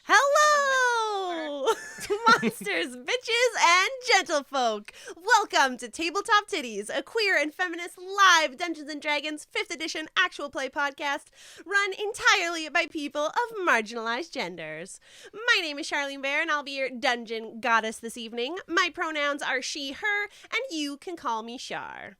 Hello, monsters, bitches, and gentlefolk. Welcome to Tabletop Tiddies, a queer and feminist live Dungeons & Dragons 5th edition actual play podcast run entirely by people of marginalized genders. My name is Charlene Bear, and I'll be your dungeon goddess this evening. My pronouns are she, her, and you can call me Char.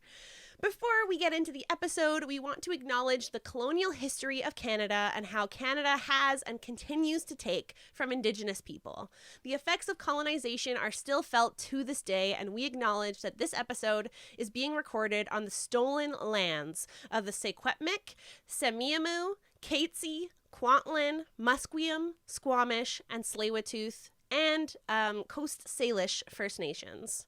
Before we get into the episode, we want to acknowledge the colonial history of Canada and how Canada has and continues to take from Indigenous people. The effects of colonization are still felt to this day, and we acknowledge that this episode is being recorded on the stolen lands of the Secwepemc, Semiahmoo, Katzie, Kwantlen, Musqueam, Squamish, and Tsleil-Waututh, and Coast Salish First Nations.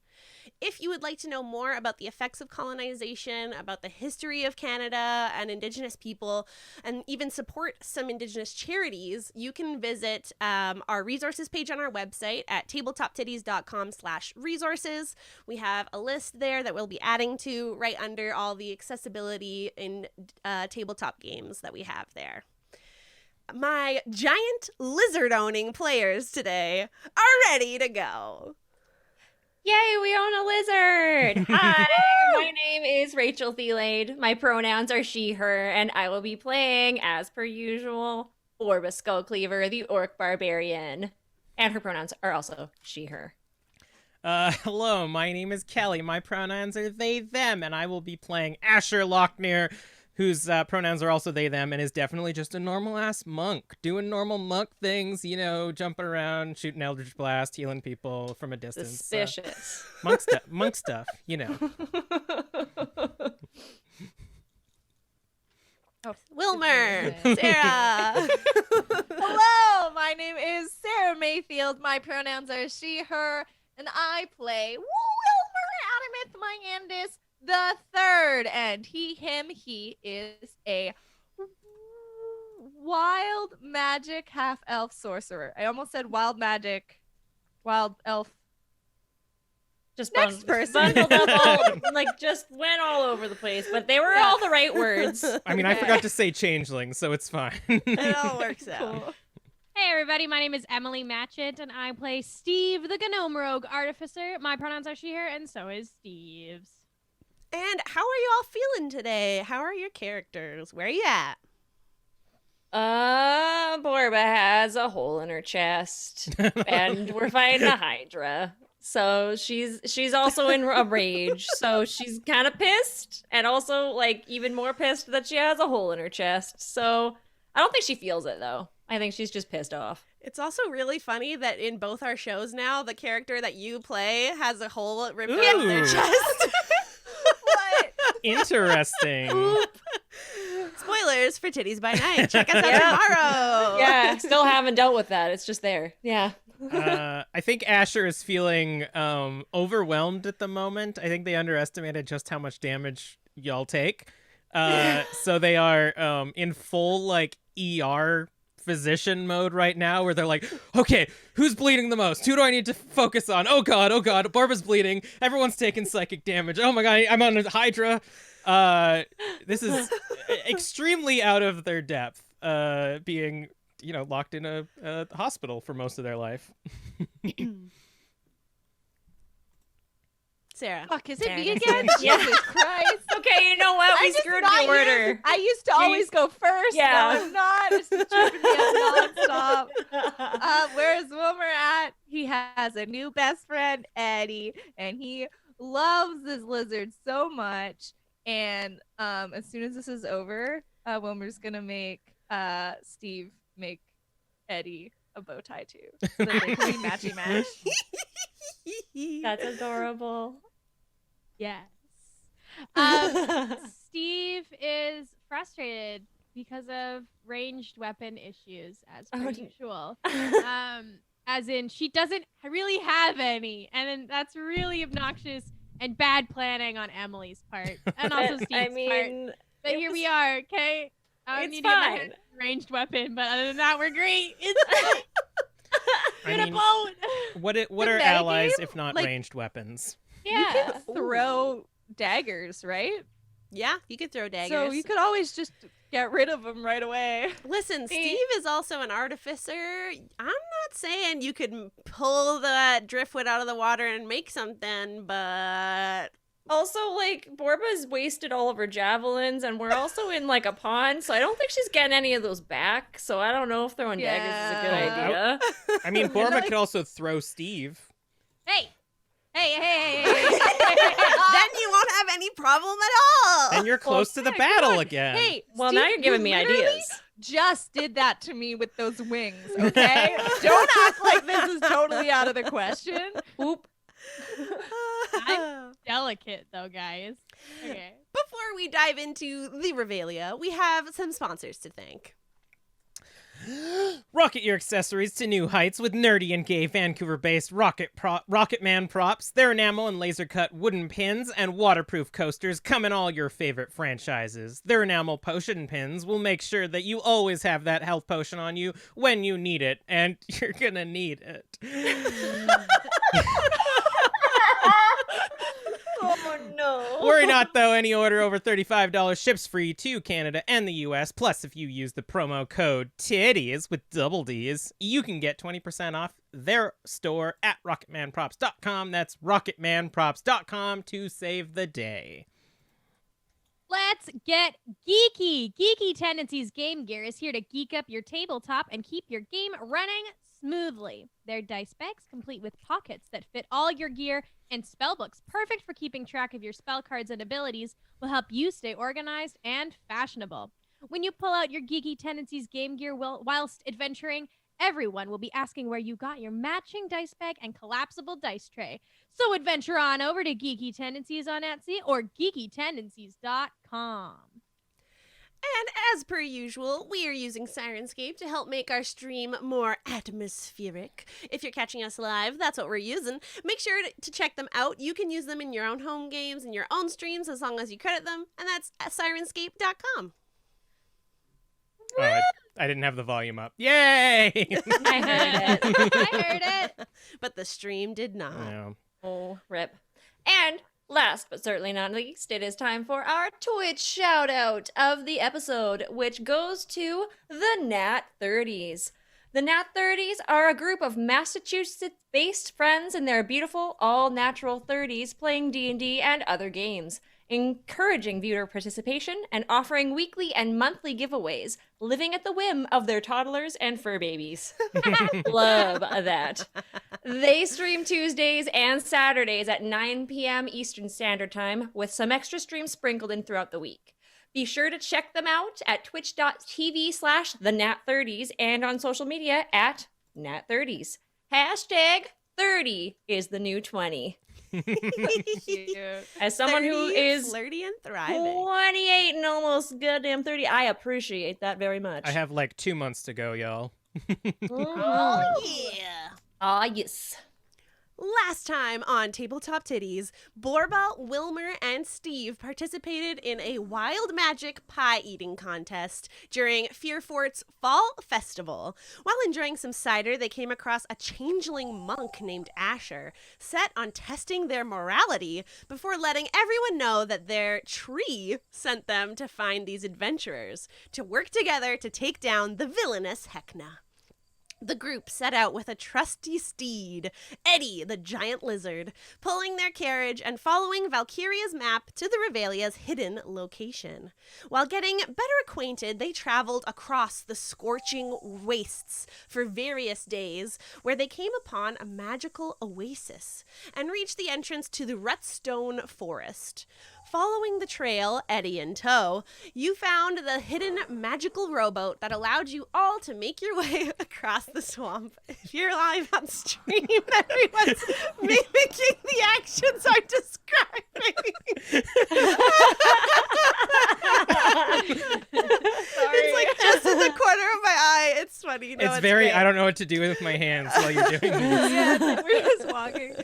If you would like to know more about the effects of colonization, about the history of Canada and Indigenous people, and even support some Indigenous charities, you can visit our resources page on our website at tabletoptiddies.com/resources. We have a list there that we'll be adding to right under all the accessibility in tabletop games that we have there. My giant lizard-owning players today are ready to go. Yay, we own a lizard! Hi, my name is Rachel Theilade. My pronouns are she, her, and I will be playing, as per usual, Orba Skullcleaver, the Orc Barbarian. And her pronouns are also she, her. Hello, my name is Kelly. My pronouns are they, them, and I will be playing Asher Lochner, whose pronouns are also they, them, and is definitely just a normal-ass monk, doing normal monk things, you know, jumping around, shooting Eldritch Blast, healing people from a distance. Suspicious. Monk stuff, you know. Wilmer, Sara. Hello, my name is Sara Mayfield. My pronouns are she, her, and I play Wilmer Adamith the third, and he, him, he is a wild magic half-elf sorcerer. I almost said wild magic, wild elf. Just Next person. bundled up just went all over the place, but they were all the right words. I mean, I forgot to say changeling, so it's fine. It all works out. Cool. Hey everybody, my name is Emily Matchette, and I play Steve, the Gnome Rogue Artificer. My pronouns are she, her, and so is Steve's. And how are you all feeling today? How are your characters? Where are you at? Borba has a hole in her chest, and we're fighting a Hydra. So she's also in a rage. So she's kind of pissed, and also like even more pissed that she has a hole in her chest. So I don't think she feels it though. I think she's just pissed off. It's also really funny that in both our shows now, the character that you play has a hole ripped out of their chest. What? Interesting. Spoilers for Titties by Night. Check us out tomorrow. Yeah, still haven't dealt with that. It's just there. Yeah. I think Asher is feeling overwhelmed at the moment. I think they underestimated just how much damage y'all take. So they are in full like ER physician mode right now, where they're like, okay, who's bleeding the most? Who do I need to focus on? Oh god, Barba's bleeding. Everyone's taking psychic damage. Oh my god, I'm on a Hydra. This is extremely out of their depth, being, you know, locked in a hospital for most of their life. Sarah. Fuck, is it me again? Yeah. Jesus Christ. Okay, you know what? We screwed the order. I used to always go first. Yeah. No, I'm not. It's tripping me up nonstop. Where's Wilmer at? He has a new best friend, Eddie, and he loves this lizard so much. And as soon as this is over, Wilmer's gonna make Steve make Eddie a bow tie too, so that they can be matchy match. That's adorable. Yes. Steve is frustrated because of ranged weapon issues, as per usual. As in, she doesn't really have any, and then that's really obnoxious and bad planning on Emily's part, and also Steve's part. But here we are, okay? I It's need to get my fine. ranged weapon, but other than that, we're great. It's fine. I mean, boat. what are The allies metagame, if not like- ranged weapons? You can throw daggers, right? Yeah, you could throw daggers. So you could always just get rid of them right away. Listen, Steve is also an artificer. I'm not saying you could pull the driftwood out of the water and make something, but Also, like, Borba's wasted all of her javelins, and we're also in, like, a pond, so I don't think she's getting any of those back, so I don't know if throwing daggers is a good Yeah. idea. I mean, Borba could also throw Steve. Hey. Hey. then you won't have any problem at all. And you're close to the battle again. Hey, Well, Steve, now you're giving you me literally ideas. just did that to me with those wings, okay? Don't act like this is totally out of the question. Oop. Delicate though, guys. Okay. Before we dive into the Revelia, we have some sponsors to thank. Rocket your accessories to new heights with nerdy and gay Vancouver-based Rocketman props. Their enamel and laser-cut wooden pins and waterproof coasters come in all your favorite franchises. Their enamel potion pins will make sure that you always have that health potion on you when you need it, and you're gonna need it. Oh, no. Worry not, though. Any order over $35 ships free to Canada and the US. Plus, if you use the promo code TIDDIES with double D's, you can get 20% off their store at rocketmanprops.com. That's rocketmanprops.com to save the day. Let's get geeky. Geeky Tendencies Game Gear is here to geek up your tabletop and keep your game running smoothly. Their dice bags, complete with pockets that fit all your gear, and spellbooks, perfect for keeping track of your spell cards and abilities, will help you stay organized and fashionable. When you pull out your Geeky Tendencies game gear whilst adventuring, everyone will be asking where you got your matching dice bag and collapsible dice tray. So adventure on over to Geeky Tendencies on Etsy or geekytendencies.com. And as per usual, we are using Sirenscape to help make our stream more atmospheric. If you're catching us live, that's what we're using. Make sure to check them out. You can use them in your own home games and your own streams as long as you credit them, and that's at sirenscape.com. Oh, I didn't have the volume up. Yay! I heard it. I heard it. But the stream did not. Yeah. Oh, rip. And last but certainly not least, it is time for our Twitch shout out of the episode, which goes to the Nat 30s. The Nat 30s are a group of Massachusetts-based friends in their beautiful, all-natural 30s playing D&D and other games, encouraging viewer participation and offering weekly and monthly giveaways, living at the whim of their toddlers and fur babies. Love that. They stream Tuesdays and Saturdays at 9 p.m. Eastern Standard Time, with some extra streams sprinkled in throughout the week. Be sure to check them out at twitch.tv/thenat30s and on social media at Nat30s. Hashtag 30 is the new 20. As someone who 30, is flirty and thriving. 28 and almost goddamn 30, I appreciate that very much. I have like 2 months to go, y'all. Oh, yeah. Ah, yes. Last time on Tabletop Tiddies, Borba, Wilmer, and Steve participated in a wild magic pie eating contest during Fearfort's Fall Festival. While enjoying some cider, they came across a changeling monk named Asher, set on testing their morality before letting everyone know that their tree sent them to find these adventurers, to work together to take down the villainous Hecna. The group set out with a trusty steed, Eddie the giant lizard, pulling their carriage and following Valkyria's map to the Revelia's hidden location. While getting better acquainted, they traveled across the scorching wastes for various days, where they came upon a magical oasis and reached the entrance to the Rutstone Forest. Following the trail, Eddie in tow, you found the hidden magical rowboat that allowed you all to make your way across the swamp. If you're live on stream, everyone's mimicking the actions I'm describing. It's like just in the corner of my eye. It's funny. No, it's very, great. I don't know what to do with my hands while you're doing this. Yeah, it's like we're just walking.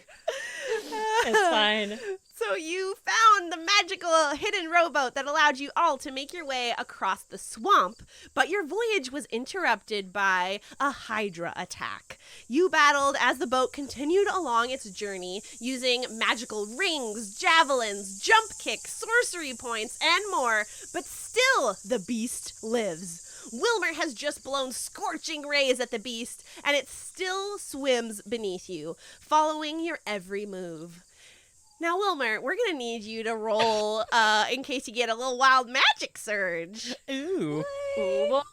It's fine. So you found the magical a hidden rowboat that allowed you all to make your way across the swamp, but your voyage was interrupted by a Hydra attack. You battled as the boat continued along its journey using magical rings, javelins, jump kicks, sorcery points, and more, but still the beast lives. Wilmer has just blown scorching rays at the beast, and it still swims beneath you, following your every move. Now, Wilmer, we're going to need you to roll in case you get a little wild magic surge. Ooh. Ooh, well,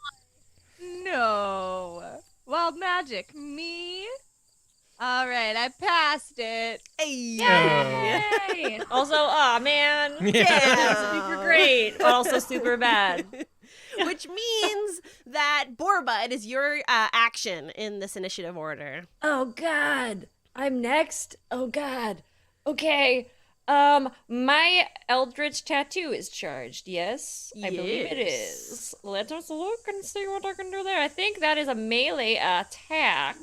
No. Wild magic. Me? All right, I passed it. Hey. yay! Also, aw, man. Yeah. Super great, but also super bad. Which means that, Borba, it is your action in this initiative order. Oh, God. I'm next? Oh, God. Okay. My Eldritch Tattoo is charged, yes? I believe it Yes. is. Let us look and see what I can do there. I think that is a melee attack.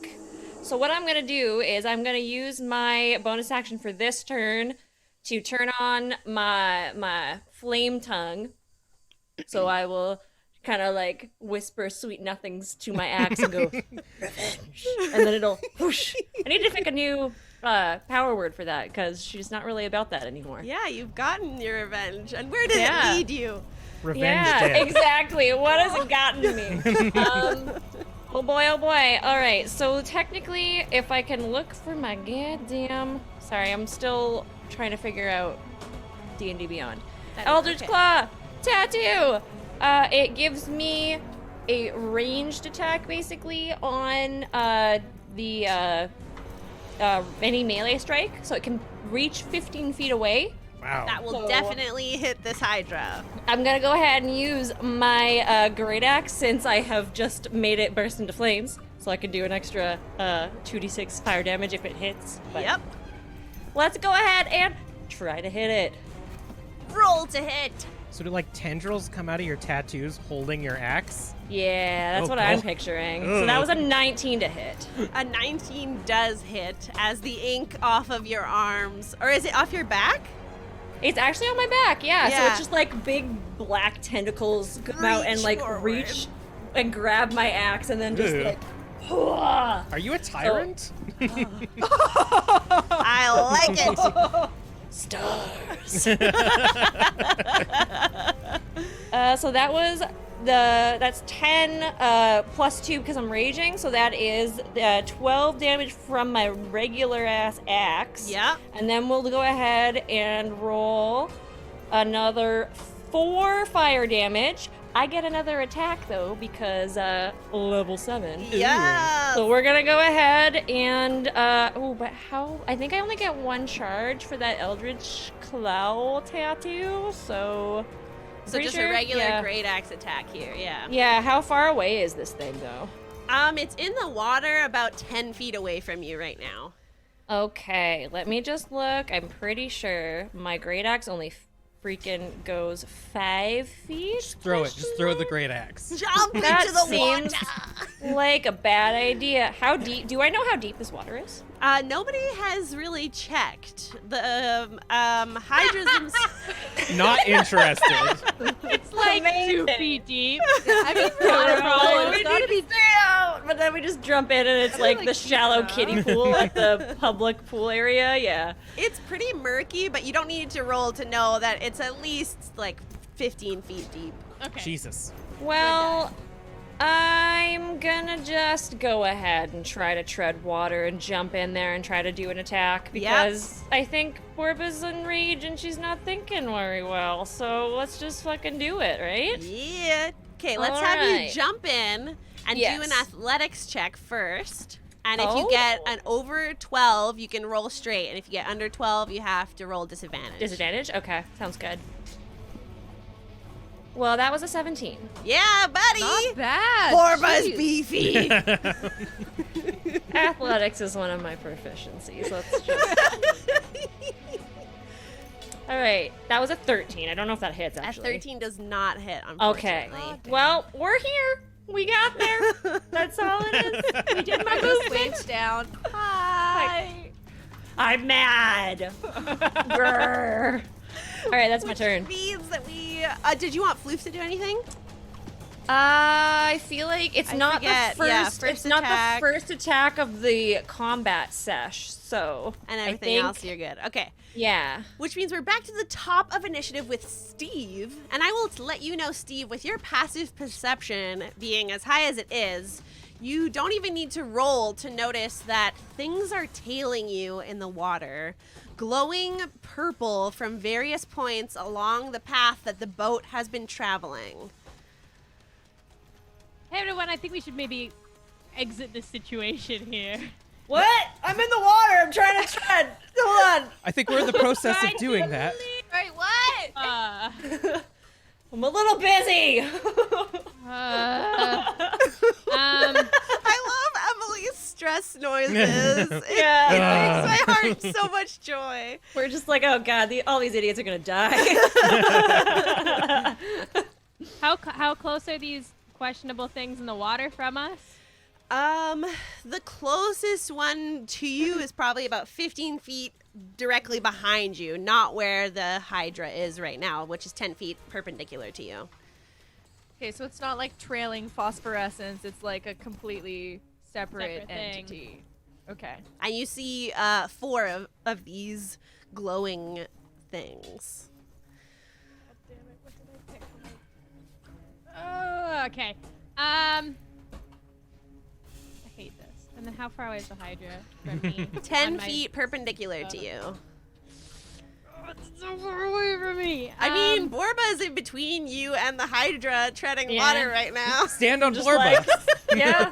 So what I'm going to do is I'm going to use my bonus action for this turn to turn on my flame tongue. So I will kind of like whisper sweet nothings to my axe and go, revenge. And then it'll whoosh. I need to pick a new power word for that because she's not really about that anymore. Yeah, you've gotten your revenge. And where did Yeah. it lead you? Revenge Yeah, Day. exactly. What has it gotten to me? Oh boy, oh boy. All right, so technically, if I can look for my goddamn... Sorry, I'm still trying to figure out D&D Beyond. That is Eldritch okay. Claw! Tattoo! It gives me a ranged attack, basically, on the any melee strike, so it can reach 15 feet away. Wow. That will So- definitely hit this Hydra. I'm gonna go ahead and use my great axe since I have just made it burst into flames, so I can do an extra 2d6 fire damage if it hits. But Yep. let's go ahead and try to hit it. Roll to hit. So do like tendrils come out of your tattoos holding your axe? Yeah, that's Oh, what I'm God. picturing. So that was a 19 to hit. A 19 does hit as the ink off of your arms, or is it off your back? It's actually on my back, yeah. So Yeah. it's just like big black tentacles come out and Reach like forward. reach and grab my axe and then just Ew. like, "Hua." Are you a tyrant? I like it. Stars. So that was that's 10 plus 2 because I'm raging, so that is 12 damage from my regular ass axe. Yep. And then we'll go ahead and roll another 4 fire damage. I get another attack though because level 7. Yeah. So we're gonna go ahead and but how? I think I only get 1 charge for that Eldritch Claw tattoo. So pretty just sure, a regular yeah. great axe attack here. Yeah. Yeah. How far away is this thing though? It's in the water about 10 feet away from you right now. Okay, let me just look. I'm pretty sure my great axe only freaking goes 5 feet. Just throw it. Just throw the great axe. Jump That into the seems water. like a bad idea. How deep? Do I know how deep this water is? Nobody has really checked. The hydras themselves. Not interested. It's like 2 Amazing. feet deep. I mean, We it's gotta be. stay out, but then we just jump in and it's like like the shallow deep kiddie pool at the public pool area. Yeah. It's pretty murky, but you don't need to roll to know that it's at least like 15 feet deep. Okay. Jesus. Well, I'm gonna just go ahead and try to tread water and jump in there and try to do an attack because I think Borba's in rage and she's not thinking very well. So let's just fucking do it, right? Yeah. Okay, let's All have you right. jump in and do Yes. an athletics check first. And if you Oh. get an over 12, you can roll straight. And if you get under 12, you have to roll disadvantage. Disadvantage? Okay, sounds good. Well, that was a 17. Yeah, buddy. Not bad. Borba's Jeez. beefy. Athletics is one of my proficiencies. Let's just. All right, that was a 13. I don't know if that hits At actually. 13 does not hit, Okay. unfortunately. Well, we're here. We got there. That's all it is. We did my Just movement. waves down. Hi. I'm mad. Grr. All right, that's my Which turn. means that we. Did you want Floof to do anything? I feel like it's I not forget. the first. Yeah, first it's not attack. the first attack of the combat sesh. So And I everything think, else, you're good. Okay. yeah. Which means we're back to the top of initiative with Steve. And I will let you know, Steve, with your passive perception being as high as it is, you don't even need to roll to notice that things are tailing you in the water, glowing purple from various points along the path that the boat has been traveling. Hey everyone, I think we should maybe exit this situation here. What? I'm in the water. I'm trying to tread. Hold on. I think we're in the process of doing that. Wait, what? I'm a little busy. I love Emily's stress noises. Yeah. It makes my heart so much joy. We're just like, oh god, all these idiots are gonna die. How close are these questionable things in the water from us? The closest one to you is probably about 15 feet directly behind you, not where the Hydra is right now, which is 10 feet perpendicular to you. Okay, so it's not like trailing phosphorescence. It's like a completely separate Separate thing. entity. Okay. And you see 4 of these glowing things. Oh, okay. I hate this. And then how far away is the Hydra from me? 10 On my- feet perpendicular to you. Oh, it's so far away from me. I mean, Borba's in between you and the Hydra treading Yeah. water right now. Stand on Just Borba. yeah.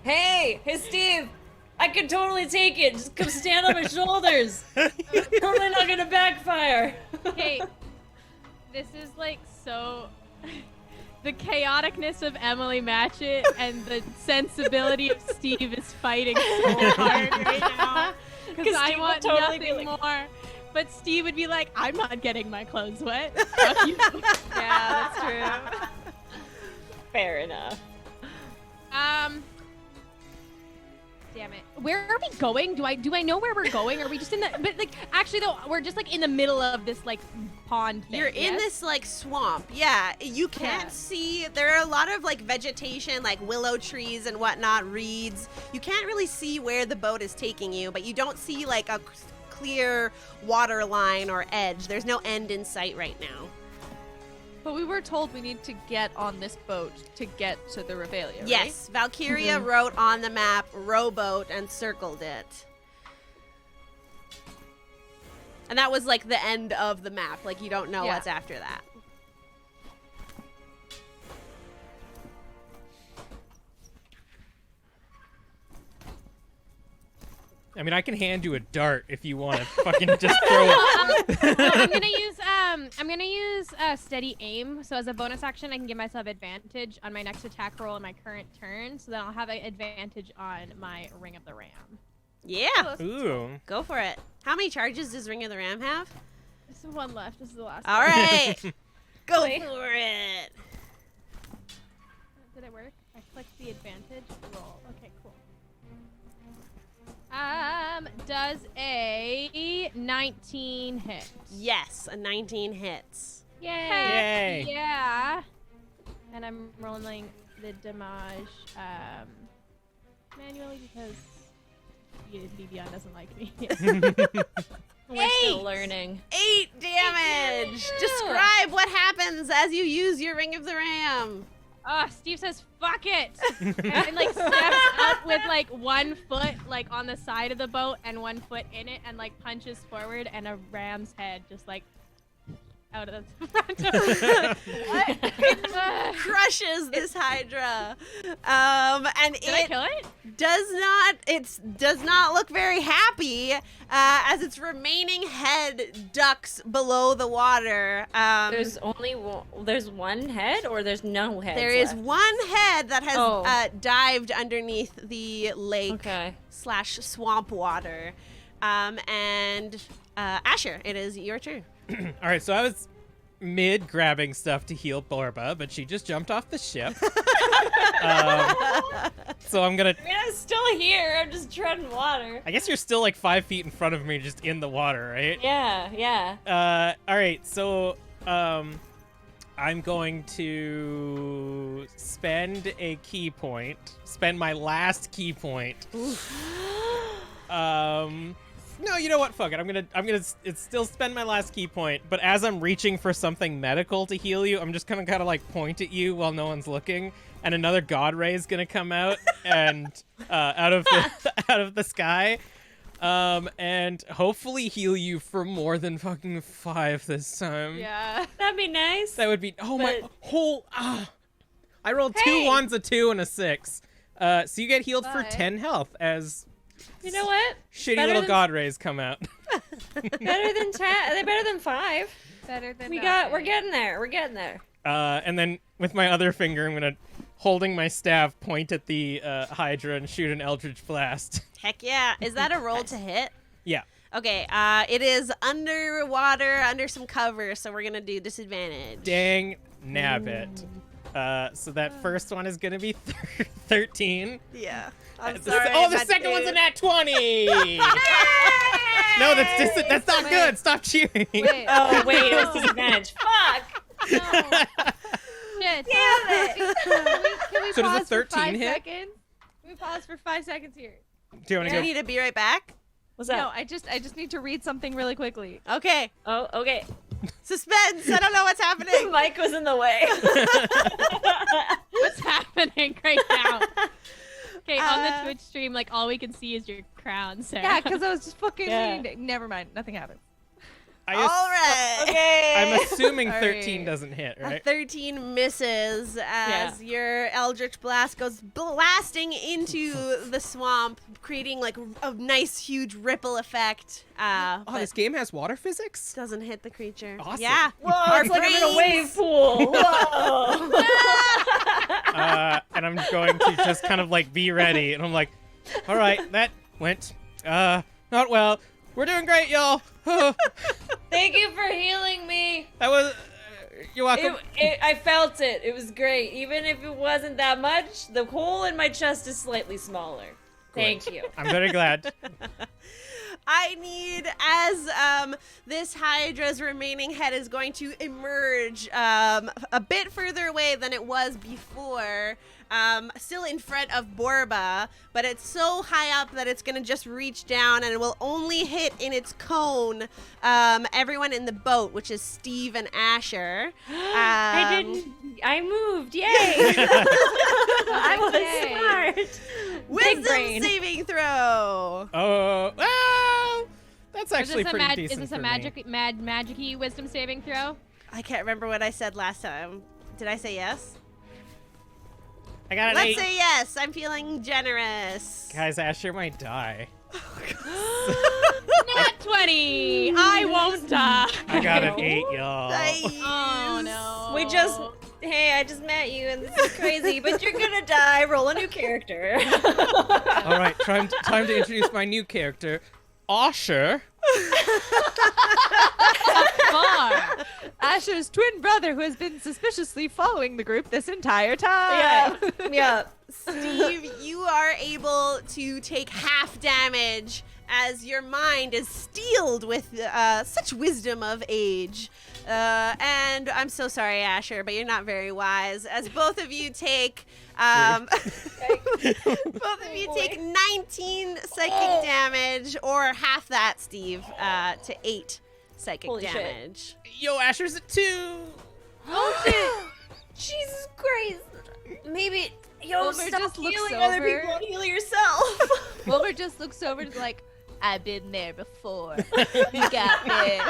Hey, Steve. I could totally take it. Just come stand on my shoulders. Totally not gonna backfire. Okay, this is like so. The chaoticness of Emily Matchette and the sensibility of Steve is fighting so hard right now. Because I Steve would want totally be nothing like- more. But Steve would be like, I'm not getting my clothes wet. Fuck you. Yeah, that's true. Fair enough. Damn it. Where are we going? Do I know where we're going? Are we just in the but like actually though we're just like in the middle of this like pond thing. You're in yes? this like swamp. Yeah, you can't Yeah. see. There are a lot of like vegetation, like willow trees and whatnot, reeds. You can't really see where the boat is taking you, but you don't see like a clear water line or edge. There's no end in sight right now. But we were told we need to get on this boat to get to the Revelia, right? Yes, Valkyria wrote on the map rowboat and circled it. And that was like the end of the map. Like you don't know Yeah. what's after that. I mean, I can hand you a dart if you want to fucking just throw it. No, I'm gonna use steady aim. So as a bonus action, I can give myself advantage on my next attack roll in my current turn. So then I'll have an advantage on my Ring of the Ram. Yeah, Ooh. go for it. How many charges does Ring of the Ram have? This is one left. This is the last. All one. right, go Wait. for it. Did it work? I clicked the advantage roll. Okay, cool. Does a 19 hit? Yes, a 19 hits. Yay! Yay. Yeah. And I'm rolling the damage manually because Vivian doesn't like me. We're still learning. 8 damage. Describe what happens as you use your Ring of the Ram. Oh, Steve says, fuck it! and like steps up with like 1 foot like on the side of the boat and 1 foot in it and like punches forward and a ram's head just like out of the front of what? Crushes this Hydra. And Did I kill it? does not look very happy as its remaining head ducks below the water. There's only there's one head, or there's no head. There is one head that has Oh. dived underneath the lake Okay. / swamp water. And Asher, it is your turn. All right, so I was mid grabbing stuff to heal Borba, but she just jumped off the ship. So I'm gonna. I mean, I'm still here. I'm just treading water. I guess you're still like 5 feet in front of me, just in the water, right? Yeah. All right. So, I'm going to spend a key point. Spend my last key point. No, you know what? Fuck it. I'm gonna still spend my last key point, but as I'm reaching for something medical to heal you, I'm just gonna kind of like point at you while no one's looking, and another god ray is gonna come out and out of the sky, and hopefully heal you for more than fucking 5 this time. Yeah. That'd be nice. That would be my whole. I rolled 2 Hey. 1s, a 2, and a 6. So you get healed for Bye. 10 health as You know what? shitty Better little than- god rays come out. Better than 10. They're better than 5. Better than We're getting there. We're getting there. And then with my other finger, I'm gonna, holding my staff, point at the Hydra and shoot an Eldritch Blast. Heck yeah. Is that a roll to hit? Yeah. Okay, it is underwater, under some cover, so we're going to do disadvantage. Dang nabbit. So that first one is gonna be 13. Yeah. I'm The sorry. the second one's a nat 20. No, that's not good. Stop cheering. Wait. Oh, wait. It was disadvantage. Fuck. Shit. Damn it. Can we So does a pause 13 for 5 hit? seconds? Can we pause for 5 seconds here? Do you want Do to you go? need to be right back? What's No, that? I just need to read something really quickly. Okay. Oh, okay. Suspense. I don't know what's happening. Mike was in the way. What's happening right now? Okay, on Uh, the Twitch stream, like all we can see is your crown, Sarah. Yeah, because I was just fucking Yeah. reading it. Never mind. Nothing happened. I All right. Okay. I'm assuming All 13 right. doesn't hit, A right? 13 misses as your Eldritch Blast goes blasting into the swamp, creating like a nice huge ripple effect. Oh, But this game has water physics? doesn't hit the creature. Awesome. Yeah. Whoa, it's like I'm in a wave pool. Whoa. And I'm going to just kind of like be ready. And I'm like, all right, that went not well. We're doing great, y'all. Thank you for healing me. That was. You're welcome. I felt it. It was great. Even if it wasn't that much, the hole in my chest is slightly smaller. Thank you. I'm very glad. I need, as this Hydra's remaining head is going to emerge a bit further away than it was before, still in front of Borba, but it's so high up that it's going to just reach down and it will only hit in its cone everyone in the boat, which is Steve and Asher. I didn't. I moved. Yay! I was Yay. smart. Big Wisdom brain. saving throw. Oh, that's Is actually this a pretty decent is this for a me. magic-y wisdom saving throw? I can't remember what I said last time. Did I say yes? I got an Let's 8. say yes. I'm feeling generous. Guys, Asher might die. Not 20. I won't die. I got an 8, y'all. Nice. Oh no. Hey, I just met you and this is crazy, but you're gonna die. Roll a new character. All right, time to introduce my new character, Asher. Far. Asher's twin brother, who has been suspiciously following the group this entire time. Yeah. Steve, you are able to take half damage as your mind is steeled with such wisdom of age. And I'm so sorry, Asher, but you're not very wise. As both of you take, both of you take 19 psychic damage, or half that, Steve, to 8 psychic Holy shit. damage. Yo, Asher's at 2. Oh shit! Jesus Christ! Maybe Wilbur stop just looks healing other over. people and heal yourself. Wilbur just looks over and is like, I've been there before. You got this.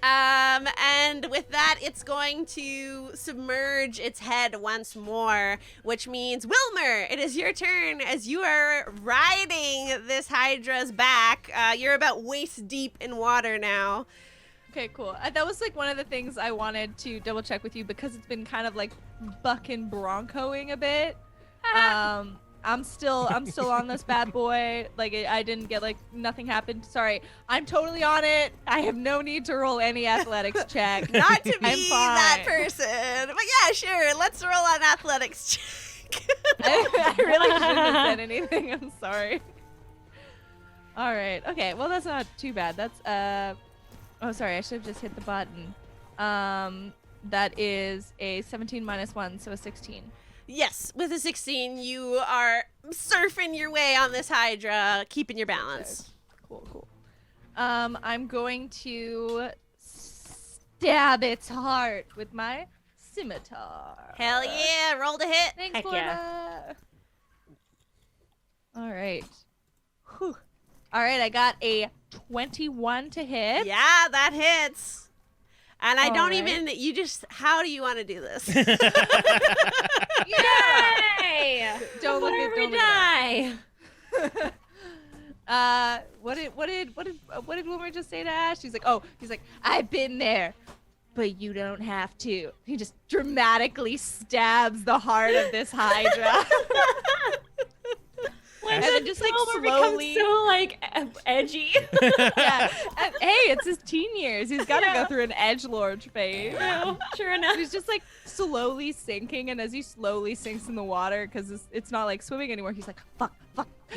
And with that, it's going to submerge its head once more, which means, Wilmer, it is your turn as you are riding this Hydra's back. You're about waist deep in water now. Okay, cool. That was like one of the things I wanted to double check with you because it's been kind of like bucking broncoing a bit. I'm still on this bad boy. Like I didn't get like nothing happened. Sorry, I'm totally on it. I have no need to roll any athletics check. Not to I'm be fine. that person. But yeah, sure. Let's roll an athletics check. I really shouldn't have said anything. I'm sorry. All right. Okay. Well, that's not too bad. That's Oh, sorry. I should have just hit the button. That is a 17 minus 1, so a 16. Yes, with a 16, you are surfing your way on this Hydra, keeping your balance. Cool. I'm going to stab its heart with my scimitar. Hell yeah, roll to hit. Thanks, Heck Florida. All right. Whew. All right, I got a 21 to hit. Yeah, that hits. And I All don't right. even, you just, how do you want to do this? Yay! Don't look Before at we don't look at die. what did Wilmer just say to Ash? He's like, I've been there, but you don't have to. He just dramatically stabs the heart of this Hydra. When And the then just, like, Wilmer slowly- becomes so like edgy. Yeah. And, hey, it's his teen years. He's got to go through an edgelord phase. No, sure enough. He's just like slowly sinking, and as he slowly sinks in the water, because it's not like swimming anymore, he's like, fuck,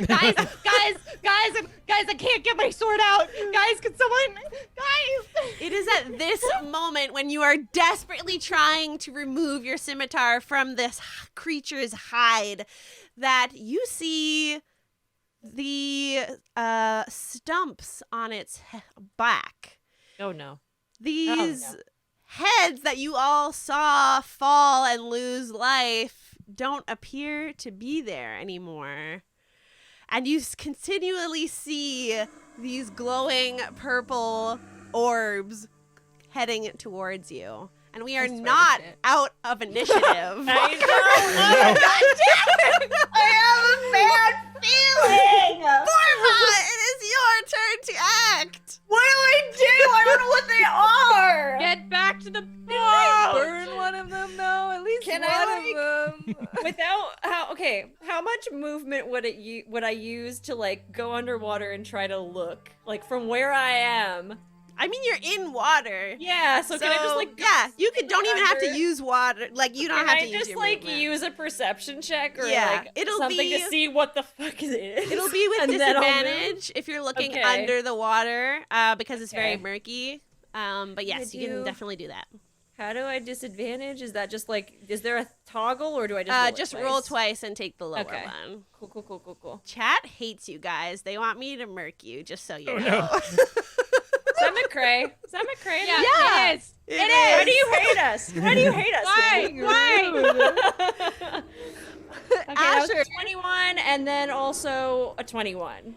guys, I can't get my sword out. Guys, can someone, guys? It is at this moment when you are desperately trying to remove your scimitar from this creature's hide that you see the stumps on its back. Oh no. These heads that you all saw fall and lose life don't appear to be there anymore. And you continually see these glowing purple orbs heading towards you. And we are swear to not shit. out of initiative. I have a bad feeling. Borva, it is your turn to act. What do I do? I don't know what they are. Get back to the Burn one of them, though. At least Can one I, of them. Without how much movement would I use to like go underwater and try to look like from where I am? I mean, you're in water. Yeah, so can I just like yeah, you could don't even have to under? use water. Like you don't Can have I to use just your like movement. use a perception check or Yeah, like it'll something be- to see what the fuck it is? It'll be with And then I'll move? disadvantage if you're looking Okay. under the water because it's very Okay. murky. But yes, you can do- definitely do that. How do I disadvantage? Is that just like is there a toggle or do I just Just roll it roll twice and take the lower Okay. one. Cool. Chat hates you guys. They want me to murk you, just so you Oh, know. no. Is that McCrae? Is that McCrae? Yeah, it is. It Why is. do you hate us? Why do you hate us? Why? Okay, that was Asher. a 21 and then also a 21.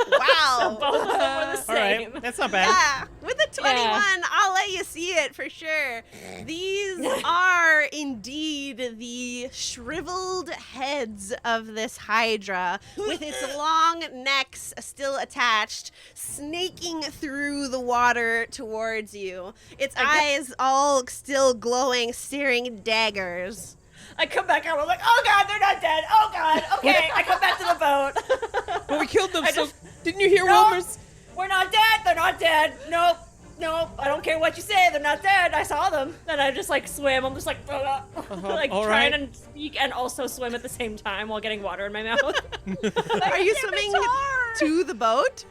Wow. Both of them were the All same. right, that's not bad. Yeah, with the 21, Yeah. I'll let you see it for sure. These are indeed the shriveled heads of this Hydra, with its long necks still attached, snaking through the water towards you. Its eyes all still glowing, staring daggers. I come back out, I'm like, oh god, they're not dead. Oh god, okay. I come back to the boat. But we killed them, I so just- didn't you hear No. Wilmer's? We're not dead. They're not dead. Nope. I don't care what you say. They're not dead. I saw them. Then I just like swim. I'm just like, like all trying right. to speak and also swim at the same time while getting water in my mouth. Are you swimming to the boat?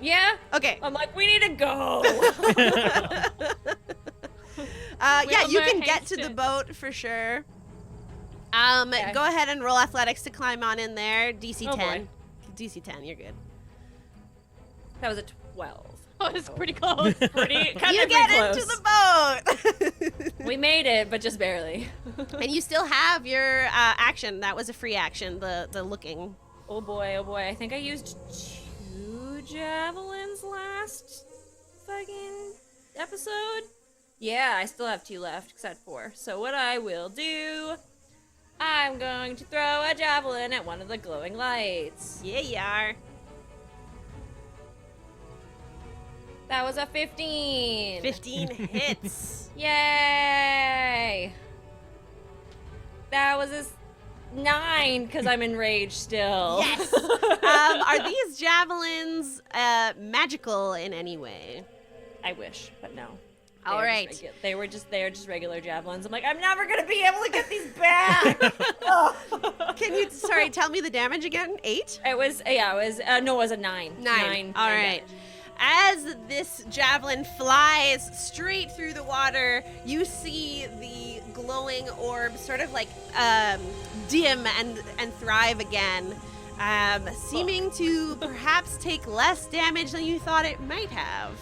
Yeah. Okay. I'm like, we need to go. Yeah, you Wilma can get hates to the it. boat for sure. Okay. Go ahead and roll athletics to climb on in there. DC Oh, 10. boy. DC 10, you're good. That was a 12. Oh, it's pretty close. Pretty, kind You of get close. into the boat! We made it, but just barely. And you still have your action. That was a free action, the looking. Oh boy. I think I used 2 javelins last fucking episode. Yeah, I still have 2 left because I had 4. So what I will do, I'm going to throw a javelin at one of the glowing lights. Yeah, you are. That was a 15. 15 hits. Yay! That was 9 because I'm enraged still. Yes. Are these javelins magical in any way? I wish, but no. All right. They are just regular javelins. I'm like, I'm never gonna be able to get these back. Can you, sorry, tell me the damage again? 8? It was no, it was a 9. 9. All right. As this javelin flies straight through the water, you see the glowing orb sort of like dim and thrive again, seeming to perhaps take less damage than you thought it might have.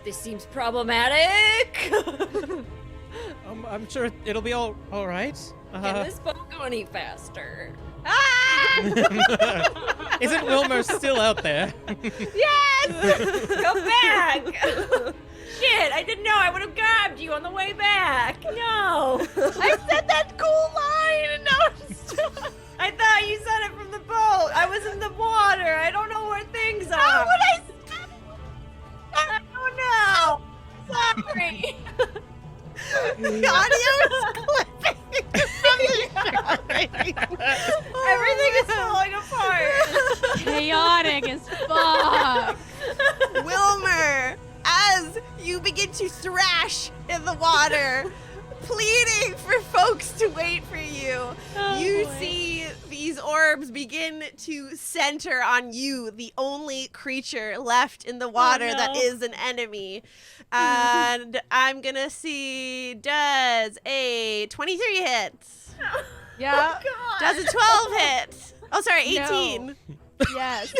This seems problematic. I'm sure it'll be all right. Can this boat go any faster? Isn't Wilmer still out there? Yes! Go back! Shit, I didn't know. I would have grabbed you on the way back. No. I said that cool line and now I thought you said it from the boat. I was in the water. I don't know where things are. how would I Oh no! Sorry. The audio is clipping from the Everything is falling apart. Chaotic as fuck. Wilmer, as you begin to thrash in the water, pleading for folks to wait for you, you see these orbs begin to center on you, the only creature left in the water that is an enemy. And I'm gonna see, does a 23 hit? Yeah. God. Does a 12 hit? Oh, sorry, 18. No. Yes.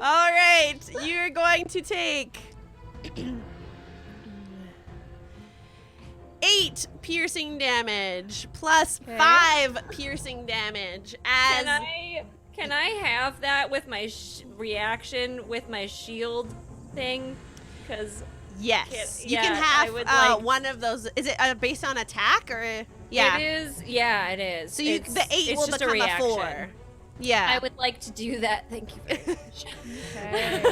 All right, you're going to take 8 piercing damage plus 5 piercing damage as Can I have that with my reaction with my shield thing? Because yes, you yeah, can I would have like- one of those. Is it based on attack or yeah? it is. Yeah, it is. So the 8 will just become a 4. Yeah. I would like to do that. Thank you very much. Okay.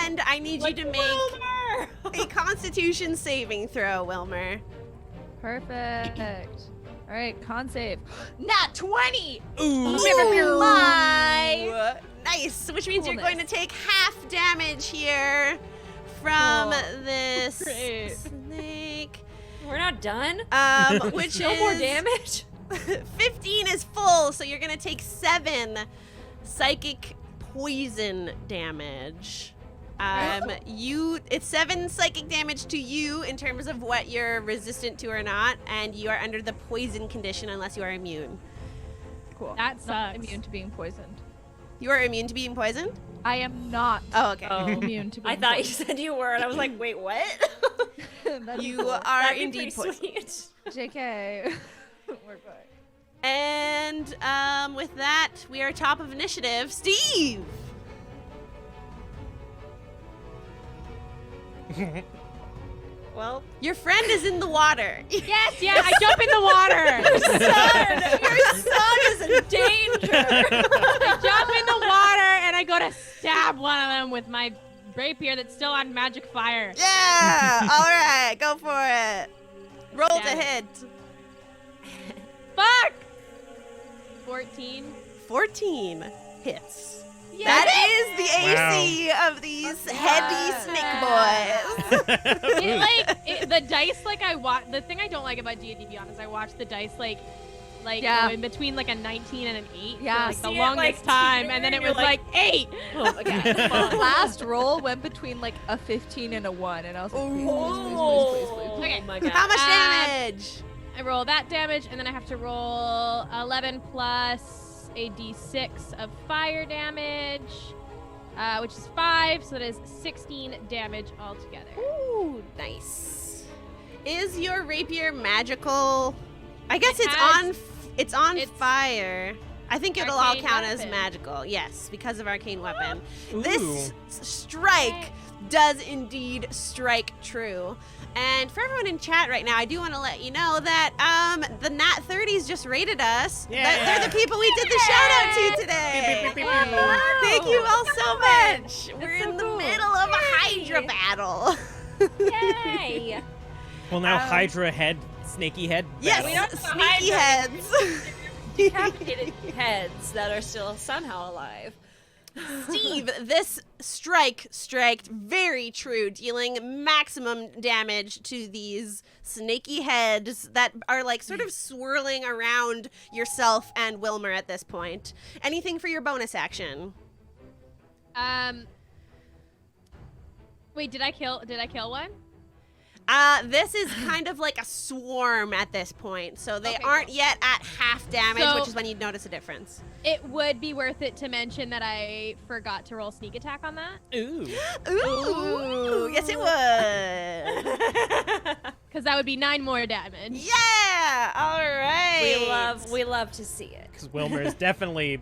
And I need you to make a Constitution saving throw, Wilmer. Perfect. All right, con save. Nat 20. Ooh. My. Nice, which means you're Coolness. going to take half damage here from Cool. this Great. snake. We're not done. Which No is more damage. 15 is full, so you're gonna take 7 psychic poison damage. It's 7 psychic damage to you in terms of what you're resistant to or not, and you are under the poison condition unless you are immune. Cool. That Not sucks. immune to being poisoned. You are immune to being poisoned? I am not Oh, okay. Oh. immune to being I thought you poisoned. said you were, and I was like, wait, what? That'd be You cool. are That'd be indeed pretty poisoned. sweet. JK. We're good. And with that, we are top of initiative. Steve! Well, Your friend is in the water. Yes, yeah, I jump in the water. Your son is in danger. I jump in the water and I go to stab one of them with my rapier that's still on magic fire. Yeah. All right, go for it. Roll to Damn it. hit. Fuck! 14. 14 hits. Yeah. That is the AC of these heady snake boys. The dice, like I watch. The thing I don't like about D&D Beyond is I watch the dice like Yeah. go in between like a 19 and an 8 Yeah. for like the See it, longest like, time, here, and then it you're was like 8. oh my god. The last roll went between like a 15 and a 1, and I was like, please, please, please, please, please. Okay. Oh my god. How much damage? I roll that damage, and then I have to roll 11 plus a d6 of fire damage, which is 5, so that is 16 damage altogether. Ooh, nice. Is your rapier magical? I guess It has- it's on it's fire. I think it'll all arcane count as weapon. magical. Yes, because of arcane weapon. Ooh. This strike does indeed strike true. And for everyone in chat right now, I do want to let you know that the Nat 30s just rated us. Yeah. They're the people we did the shout out to today. Beep, beep, beep, beep, beep. Thank you all so much. We're so in the cool. middle of a Yay. Hydra battle. Yay! Well, now Hydra head, snaky head. Yes, We don't have sneaky Hydra. heads. Decapitated heads that are still somehow alive. Steve, this striked very true, dealing maximum damage to these snaky heads that are like sort of swirling around yourself and Wilmer at this point. Anything for your bonus action? Wait, did I kill one? This is kind of like a swarm at this point, so they Okay, aren't cool. yet at half damage, So- which is when you'd notice a difference. It would be worth it to mention that I forgot to roll sneak attack on that. Ooh. Ooh, yes it would. Because that would be 9 more damage. Yeah, all right. We love to see it. Because Wilmer is definitely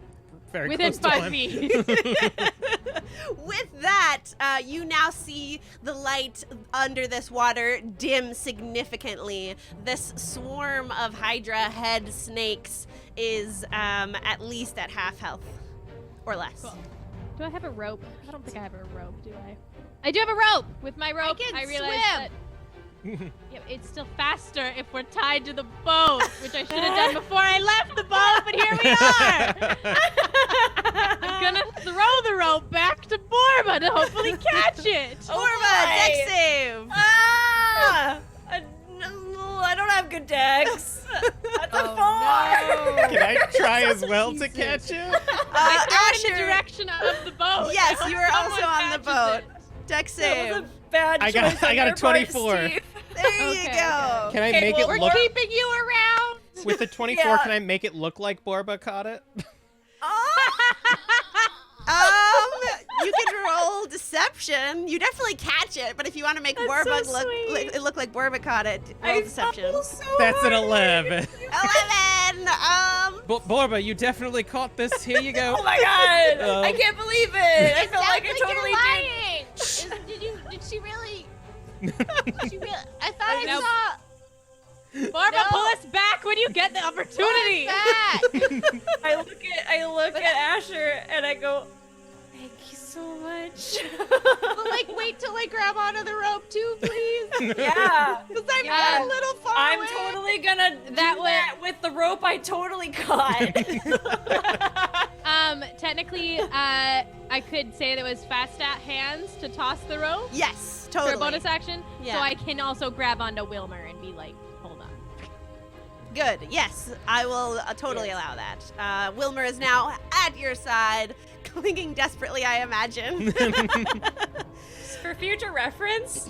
very Within close to 5 him. feet. With that, you now see the light under this water dim significantly. This swarm of Hydra head snakes is at least at half health or less. Cool. Do I have a rope? I don't think I have a rope, do I? I do have a rope. With my rope, can realized swim. that yeah, it's still faster if we're tied to the boat, which I should have done before I left the boat, but here we are. I'm gonna throw the rope back to Borba to hopefully catch it. Borba, dex save! Ah! I don't have good decks. That's a 4. Can I try as well to catch you? I throw it in Asher, the direction of the boat. yes, I you hope are also someone on the catches boat. it. Dex That save. was a bad I choice got on a your part, 24. Steve. There you Okay, go. Can I Okay, make well, it We're look keeping you around. with the 24? Yeah. Can I make it look like Borba caught it? You can roll deception. You definitely catch it, but if you want to make That's Borba so look sweet. it look like Borba caught it, roll deception. felt so That's an hard. 11. 11. Borba, you definitely caught this. Here you go. Oh my god! Um, I can't believe it! I felt like I Sounds totally you're did. lying. Did she really? I thought I I know. saw. Borba, No. pull us back when you get the opportunity. Back. I look at Asher and I go, thank you so much. But like, wait till I grab onto the rope too, please. Yeah. Because I'm Yeah. a little far I'm away. totally gonna do that with the rope I totally caught. Technically, I could say that it was fast at hands to toss the rope Yes, for totally. a bonus action. Yeah. So I can also grab onto Wilmer and be like, hold on. Good. Yes, I will totally allow that. Wilmer is now at your side, clinging desperately, I imagine. For future reference,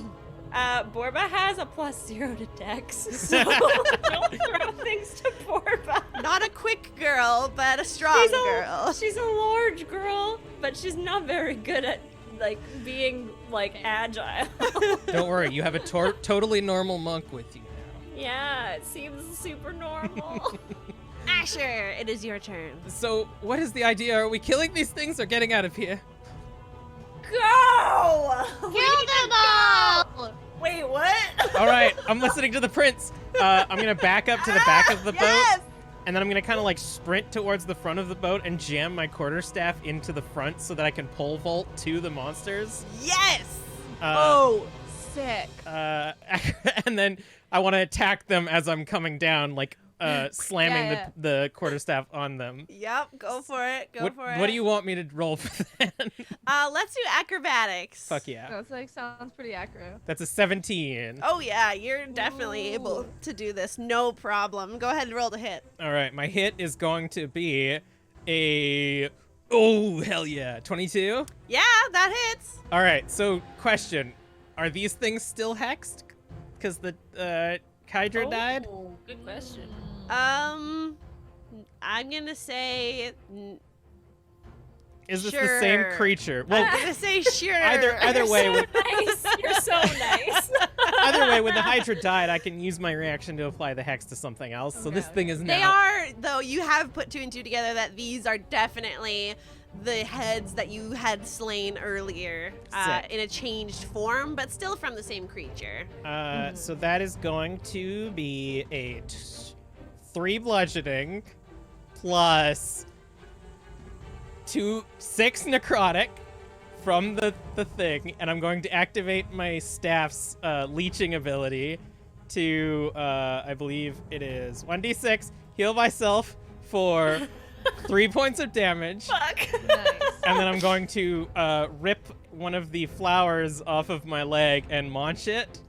Borba has a +0 to Dex, so don't throw things to Borba. Not a quick girl, but a strong girl. She's a large girl, but she's not very good at like being like agile. Don't worry, you have a totally normal monk with you now. Yeah, it seems super normal. Asher, it is your turn. So, what is the idea? Are we killing these things or getting out of here? Go! Kill them all. Wait, what? All right, I'm listening to the prince. I'm gonna back up to the back of the Yes! boat, and then I'm gonna kind of like sprint towards the front of the boat and jam my quarterstaff into the front so that I can pole vault to the monsters. Yes! Oh, sick. And then I want to attack them as I'm coming down, like slamming Yeah. the quarterstaff on them. Yep, go for it. Go for it. What do you want me to roll for that? Let's do acrobatics. Fuck yeah. That's like sounds pretty accurate. That's a 17. Oh yeah, you're definitely able to do this, no problem. Go ahead and roll the hit. All right, my hit is going to be a oh hell yeah, 22. Yeah, that hits. All right, so question: are these things still hexed? Because the Hydra died. Oh, good question. I'm gonna say. Is this the sure. same creature? Well, I'm gonna say sure. either way, with, Nice. You're so nice. either way, when the Hydra died, I can use my reaction to apply the hex to something else. So this thing is now. They are, though. You have put 2 and 2 together that these are definitely the heads that you had slain earlier Sick. in a changed form, but still from the same creature. So that is going to be a 3 bludgeoning plus 6 necrotic from the thing, and I'm going to activate my staff's leeching ability to, I believe it is 1d6, heal myself for 3 points of damage. Fuck. Nice. And then I'm going to rip one of the flowers off of my leg and munch it.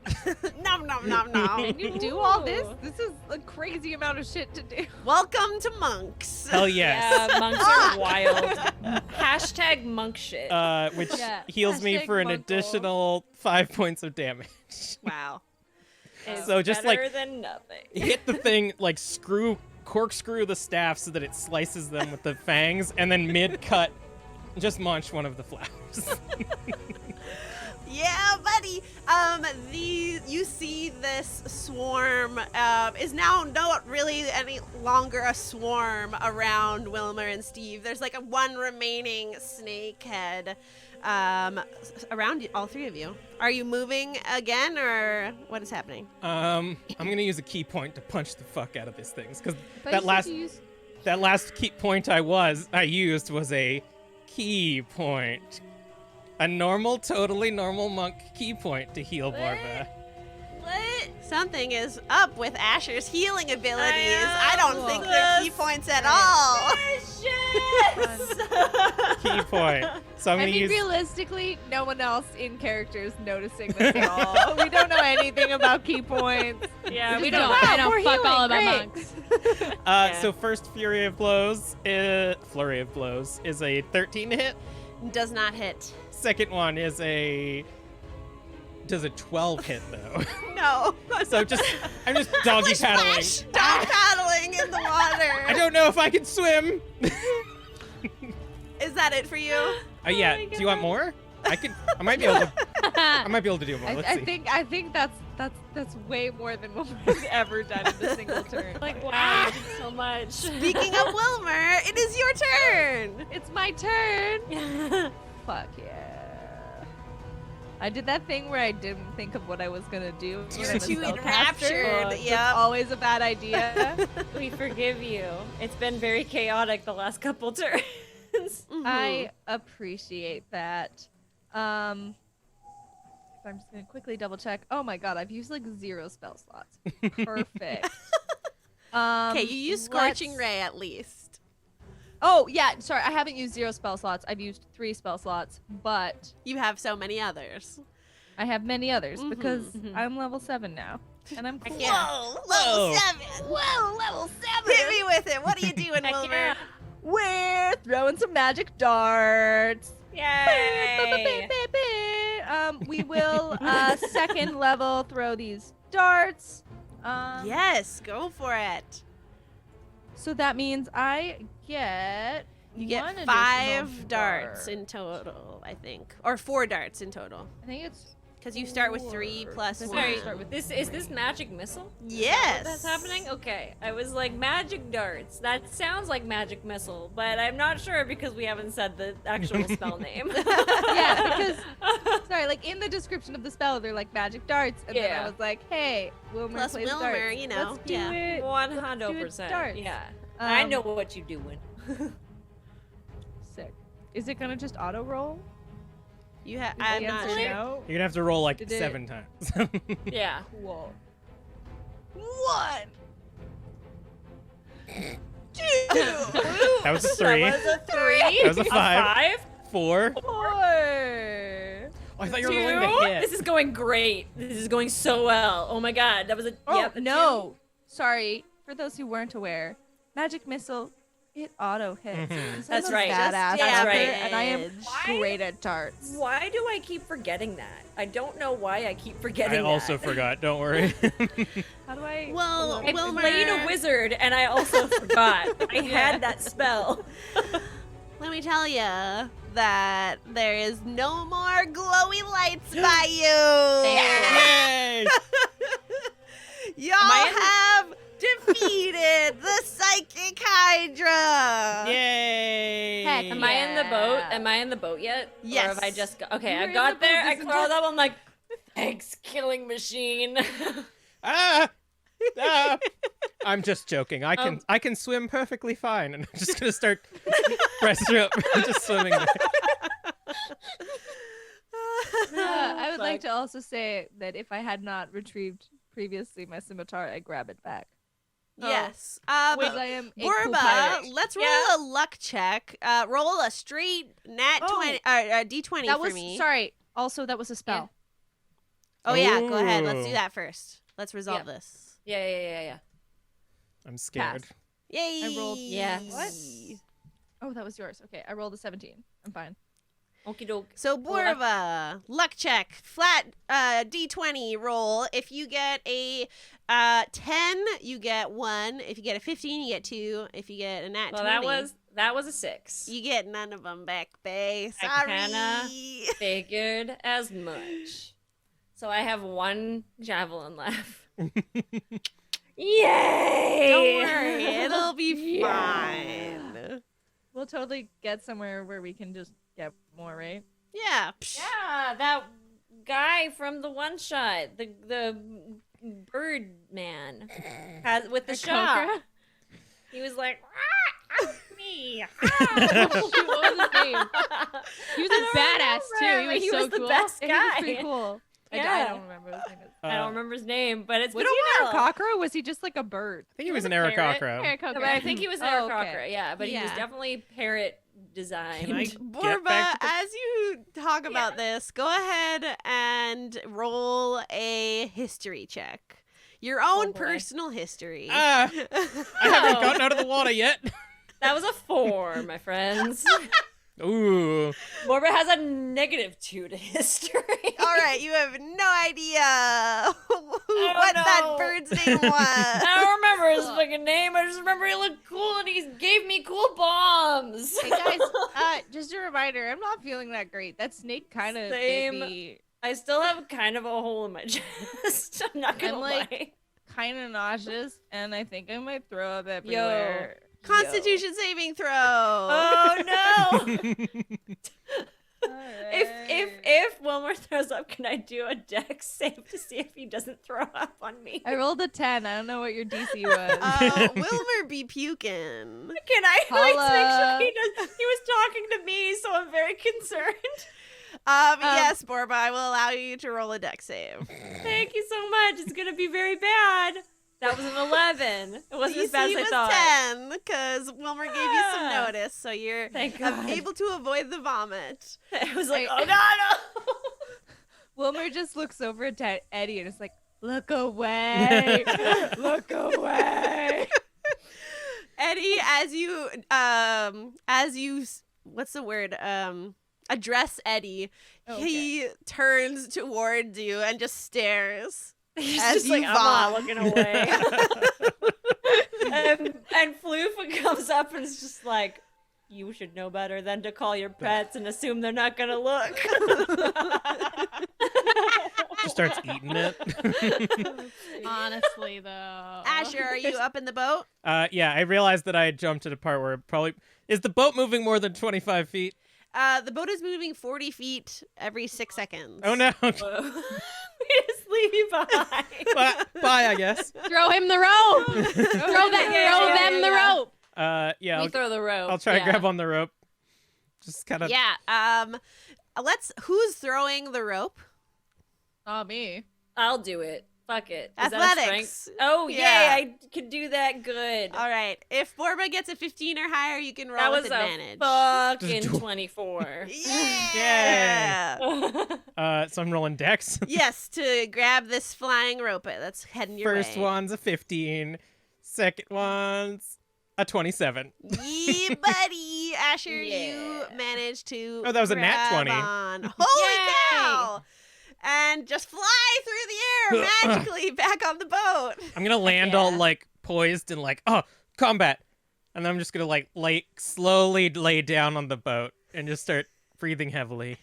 Nom nom nom nom. Can you do all this? This is a crazy amount of shit to do. Welcome to monks. Hell yes. Yeah, monks are wild. Hashtag monk shit. Which Yeah. heals me Hashtag for an Munkle. additional 5 points of damage. Wow. Is so just, better like, than nothing. Hit the thing, like corkscrew the staff so that it slices them with the fangs, and then mid-cut, just munch one of the flowers. Yeah, buddy. You see this swarm is now not really any longer a swarm around Wilmer and Steve. There's like one remaining snake head around all three of you. Are you moving again, or what is happening? I'm gonna use a key point to punch the fuck out of these things, because But that you last should use- key point I used was a key point. A totally normal monk key point to heal Barba. What? Something is up with Asher's healing abilities. I don't know. think they're key points at all. Key point. So I'm I gonna mean, use. realistically, no one else in character is noticing this at all. We don't know anything about key points. Yeah, we We don't. don't. Wow, I don't we're fuck all healing, about great. monks. Yeah. So first flurry of blows is a 13 to hit. Does not hit. Second one is does a 12 hit though. No. So I'm just doggy paddling. Splash! Dog paddling in the water. I don't know if I can swim. Is that it for you? Yeah. my Do you want more? I might be able to. I might be able to do more. Let's I see. think that's way more than what we've ever done in a single turn. Like, wow, you did so much. Speaking of Wilmer, it is your turn. It's my turn. Fuck yeah. I did that thing where I didn't think of what I was gonna do. when I'm a Too spellcaster. enraptured. It's Yep. always a bad idea. We forgive you. It's been very chaotic the last couple turns. I appreciate that. I'm just gonna quickly double check. Oh my god, I've used like 0 spell slots. Perfect. Okay, you use Scorching let's- Ray at least. Oh yeah, sorry, I haven't used 0 spell slots. I've used 3 spell slots, but You have so many others. I have many others Mhm, because mhm. I'm level 7 now, and I'm cool. Whoa, Whoa. level 7. Whoa, level 7! Hit me with it. What are you doing, Heck Wilmer? yeah. We're throwing some magic darts. Yay! We will second level throw these darts. Yes, go for it. So that means I get You get one 5 additional darts dart. in total, I think. Or 4 darts in total. I think it's Because you start with 3 4. plus That's 1. right, start with Is this magic missile? Yes. That's happening? Okay. I was like, magic darts. That sounds like magic missile, but I'm not sure because we haven't said the actual spell name. yeah, because sorry, like in the description of the spell, they're like magic darts, and then Yeah. I was like, hey, Wilmer Plus plays Wilmer, darts. you know, Let's do yeah. it. 100%. darts. Yeah. I Um, know what you're doing. Sick. Is it gonna just auto roll? I'm The not answer sure. no? You're gonna have to roll like Did it- 7 times. Yeah. Cool. 1. That was a 3. That was a 3. That was a 5. A 5? 4. 4. Oh, I thought you were 2? rolling the hit. This is going great. This is going so well. Oh my god. That was a Oh yep, a no! Sorry, for those who weren't aware, magic missile, it auto hits. Mhm. Because That's I'm a right. Badass Just That's right. and I am Why? great at darts. 2. Why do I keep forgetting that? I don't know why I keep forgetting I also that. forgot. Don't worry. How do I? Well, I Wilmer, played a wizard and I also forgot. I had that spell. let me tell you that there is no more glowy lights by you. Yay! Y'all I have defeated the Psychic Hydra. Yay! Heck Am I in the boat? Yeah. Am I in the boat yet? Yes. Or have I just got... Okay, You're I in got the there, boat, I isn't crawled it? up, I'm like, thanks, killing machine. Ah! Ah! I'm just joking. I can Um, I can swim perfectly fine, and I'm just gonna start pressing up. I'm just swimming. There. I would like Fuck. to also say that if I had not retrieved previously my scimitar, I grab it back. Yes. Because I am a cool Borba, pirate. let's roll a luck check. Roll a straight nat 20, d20 That for was me. sorry. Also, that was a spell. Oh yeah, go ahead. Let's do Ooh. that first. Let's resolve this. Yeah. I'm scared. Pass. Yay! I rolled- Yes. What? Oh, that was yours. Okay, I rolled a 17. I'm fine. Okie doke. So Borba, luck check, flat d20 roll. If you get a 10, you get 1. If you get a 15, you get 2. If you get a nat 20, that was a 6. you get none of them back, bae. I Sorry. kinda figured as much. So I have 1 javelin left. Yay! Don't worry, it'll be Yeah. fine. We'll totally get somewhere where we can just get more, right? Yeah. Yeah, that guy from the one shot, the bird man, has with the shot. Cobra? He was like, me. What was his name? He was a badass too. He was so the cool. best Yeah, guy. he was pretty cool. I Yeah. don't remember his name. I don't remember his name, but it's Was been he a an while. Aarakocra or was he just like a bird? I think he was an He was a parrot. Aarakocra. Eric No, Coker. but I think he was an Oh, Aarakocra, okay. yeah, but he was Yeah. definitely parrot designed. Can I get Borba, back to the- as you talk about this, go ahead and roll a history check. Your own boy. personal history. Ah, I haven't gotten out of the water yet. That was a 4, my friends. Ooh. Borba has a -2 to history. All right, you have no idea what that know. bird's name was. I don't remember his fucking name. I just remember he looked cool and he gave me cool bombs. Hey guys, just a reminder, I'm not feeling that great. That snake kind of Same. made me I still have kind of a hole in my chest. I'm not gonna I'm, like, lie. kind of nauseous, and I think I might throw up Yo. everywhere. Constitution saving throw. Oh no! Alright. If Wilmer throws up, can I do a dex save to see if he doesn't throw up on me? I rolled a 10. I don't know what your DC was. Wilmer be puking. Can I at least make Holla. sure he does? He was talking to me, so I'm very concerned. Yes, Borba, I will allow you to roll a deck save. Thank you so much. It's gonna be very bad. That was an 11. It wasn't as bad as I was thought. 10 because Wilmer gave you some Ah. notice, so you're Thank God. able to avoid the vomit. I was like, I- oh god, no! Wilmer just looks over at Eddie and is like, look away. Look away. Eddie, as you what's the word? Address Eddie, Okay. he turns towards you and just stares. He's As just like, you I'm not vom. looking away. and Floof comes up and is just like, you should know better than to call your pets and assume they're not gonna look. Just starts eating it. Honestly, though. Asher, are you up in the boat? Yeah, I realized that I had jumped at a part where it probably is the boat moving more than 25 feet. The boat is moving 40 feet every 6 seconds. Oh no. We just leave you behind. Bye, I guess. Throw him the rope. Throw them the rope. Yeah, We throw the rope. I'll try to yeah. grab on the rope. Just kind of. Yeah. Who's throwing the rope? Not me. I'll do it. Fuck it. Is that a Athletics. strength? Oh, Yeah. yay, I can do that good. All right. If Borba gets a 15 or higher, you can roll That with was advantage. a fucking Just do- 24. Yeah. So I'm rolling dex. Yes, to grab this flying rope that's heading your First way. one's a 15. Second one's a 27. Yeah, buddy. Asher, you Yeah. managed to Oh, that was a nat grab 20. on. Holy Yay. cow! And just fly through the air magically back on the boat. I'm gonna land all Yeah. like poised and like, oh, combat. And then I'm just gonna like slowly lay down on the boat and just start breathing heavily.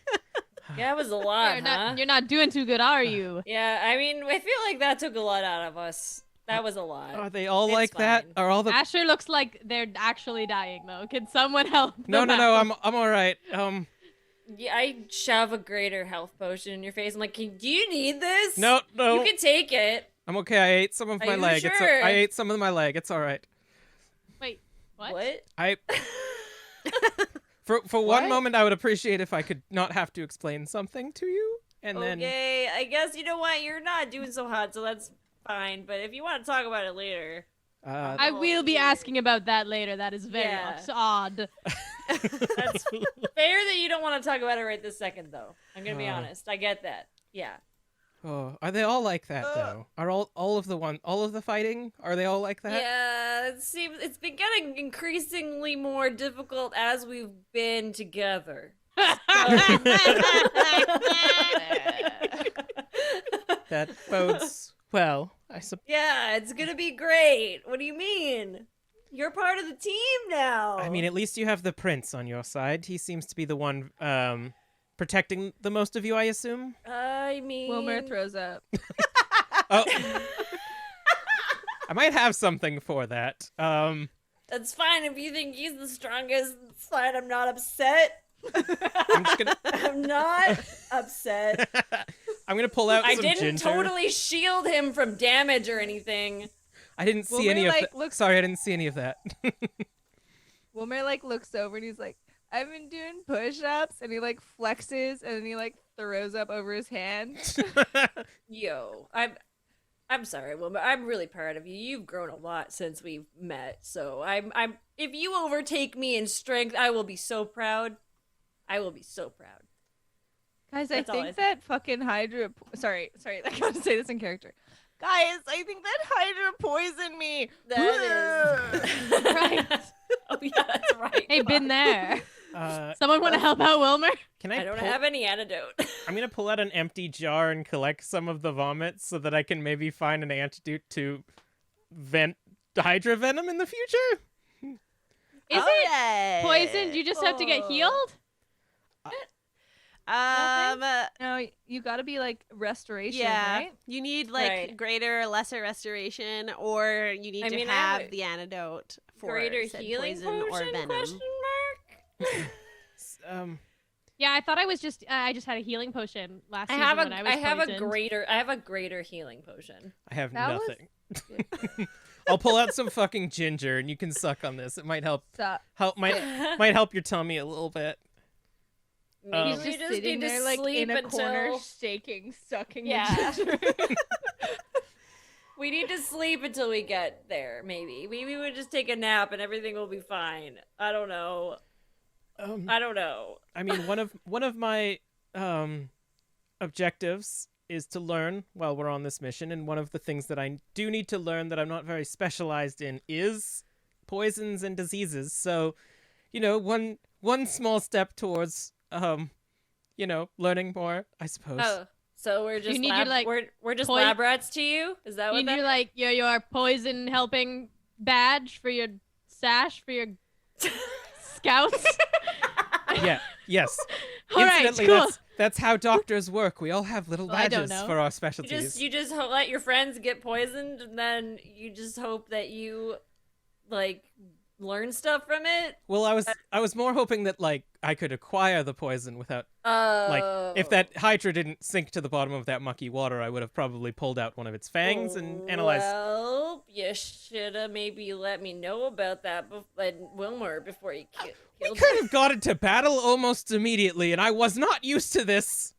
Yeah, it was a lot, You're not doing too good, are you? Yeah, I mean, I feel like that took a lot out of us. That was a lot. Are they all It's like that? fine. Are all the Asher looks like they're actually dying, though. Can someone help? No, them no, no. out? I'm all right. Yeah, I shove a greater health potion in your face. I'm like, do you need this? No, no. You can take it. I'm okay. I ate some of Are my you leg. sure? I ate some of my leg. It's all right. Wait, what? What? I for one What? moment I would appreciate if I could not have to explain something to you, and then Okay, I guess you know what? You're not doing so hot, so that's fine. But if you want to talk about it later, I will be asking about that later. That is very odd. that's fair that you don't want to talk about it right this second, though. I'm gonna be honest. I get that. Yeah. Oh, are they all like that though? Are all of the fighting? Are they all like that? Yeah, it's been getting increasingly more difficult as we've been together. That bodes well, I suppose. Yeah, it's gonna be great. What do you mean? You're part of the team now. I mean, at least you have the prince on your side. He seems to be the one protecting the most of you, I assume. I mean, Wilmer throws up. Oh, I might have something for that. That's fine if you think he's the strongest. It's fine. I'm not upset. I'm just gonna. I'm not upset. I'm gonna pull out I some didn't ginger. totally shield him from damage or anything. I didn't see Wilmer, any of like, that. looks- Sorry, I didn't see any of that. Wilmer like looks over and he's like, I've been doing push-ups, and he like flexes and then he like throws up over his hand. Yo, I'm sorry, Wilma. I'm really proud of you. You've grown a lot since we've met. So I'm if you overtake me in strength, I will be so proud. I will be so proud. Guys, I That's all I think that fucking Hydra. Sorry, I gotta say this in character. Guys, I think that Hydra poisoned me. That is right. Oh yeah, that's right. Hey, been there. Uh, Someone want to help out Wilmer? can I don't pull- have any antidote. I'm gonna pull out an empty jar and collect some of the vomit so that I can maybe find an antidote to Hydra venom in the future. Is it poisoned? You just have to get healed? No, you gotta be like restoration, yeah, right? you need like Right. greater or lesser restoration, or you need I to mean, I have have the antidote for Greater said healing poison potion? or venom. Question mark. Yeah, I thought I just had a healing potion last I season have when I was poisoned. I have a greater healing potion. I have That was- nothing. I'll pull out some fucking ginger and you can suck on this. It might help. So Might help your tummy a little bit. Maybe he's we just just sitting need there to like sleep in a until corner, shaking, sucking. the Yeah. ginger. we need to sleep until we get there. Maybe we would just take a nap and everything will be fine. I don't know. I don't know. I mean, one of my objectives is to learn while we're on this mission, and one of the things that I do need to learn that I'm not very specialized in is poisons and diseases. So, one small step towards learning more, I suppose. Oh, so we're just need lab, your, like, we're just poi- lab rats to you? Is that what You that? need like your poison helping badge for your sash for your scouts. Yeah. Yes. All right, Incidentally, cool. that's how doctors work. We all have little Well, I don't badges know. for our You specialties. just let your friends get poisoned, and then you just hope that you like learn stuff from it. Well, I was more hoping that like I could acquire the poison without if Oh. that Hydra didn't sink to the bottom of that mucky water, I would have probably pulled out one of its fangs and analyzed. Well, you should have maybe let me know about that, Wilmer, before you We killed could have got into battle almost immediately, and I was not used to this.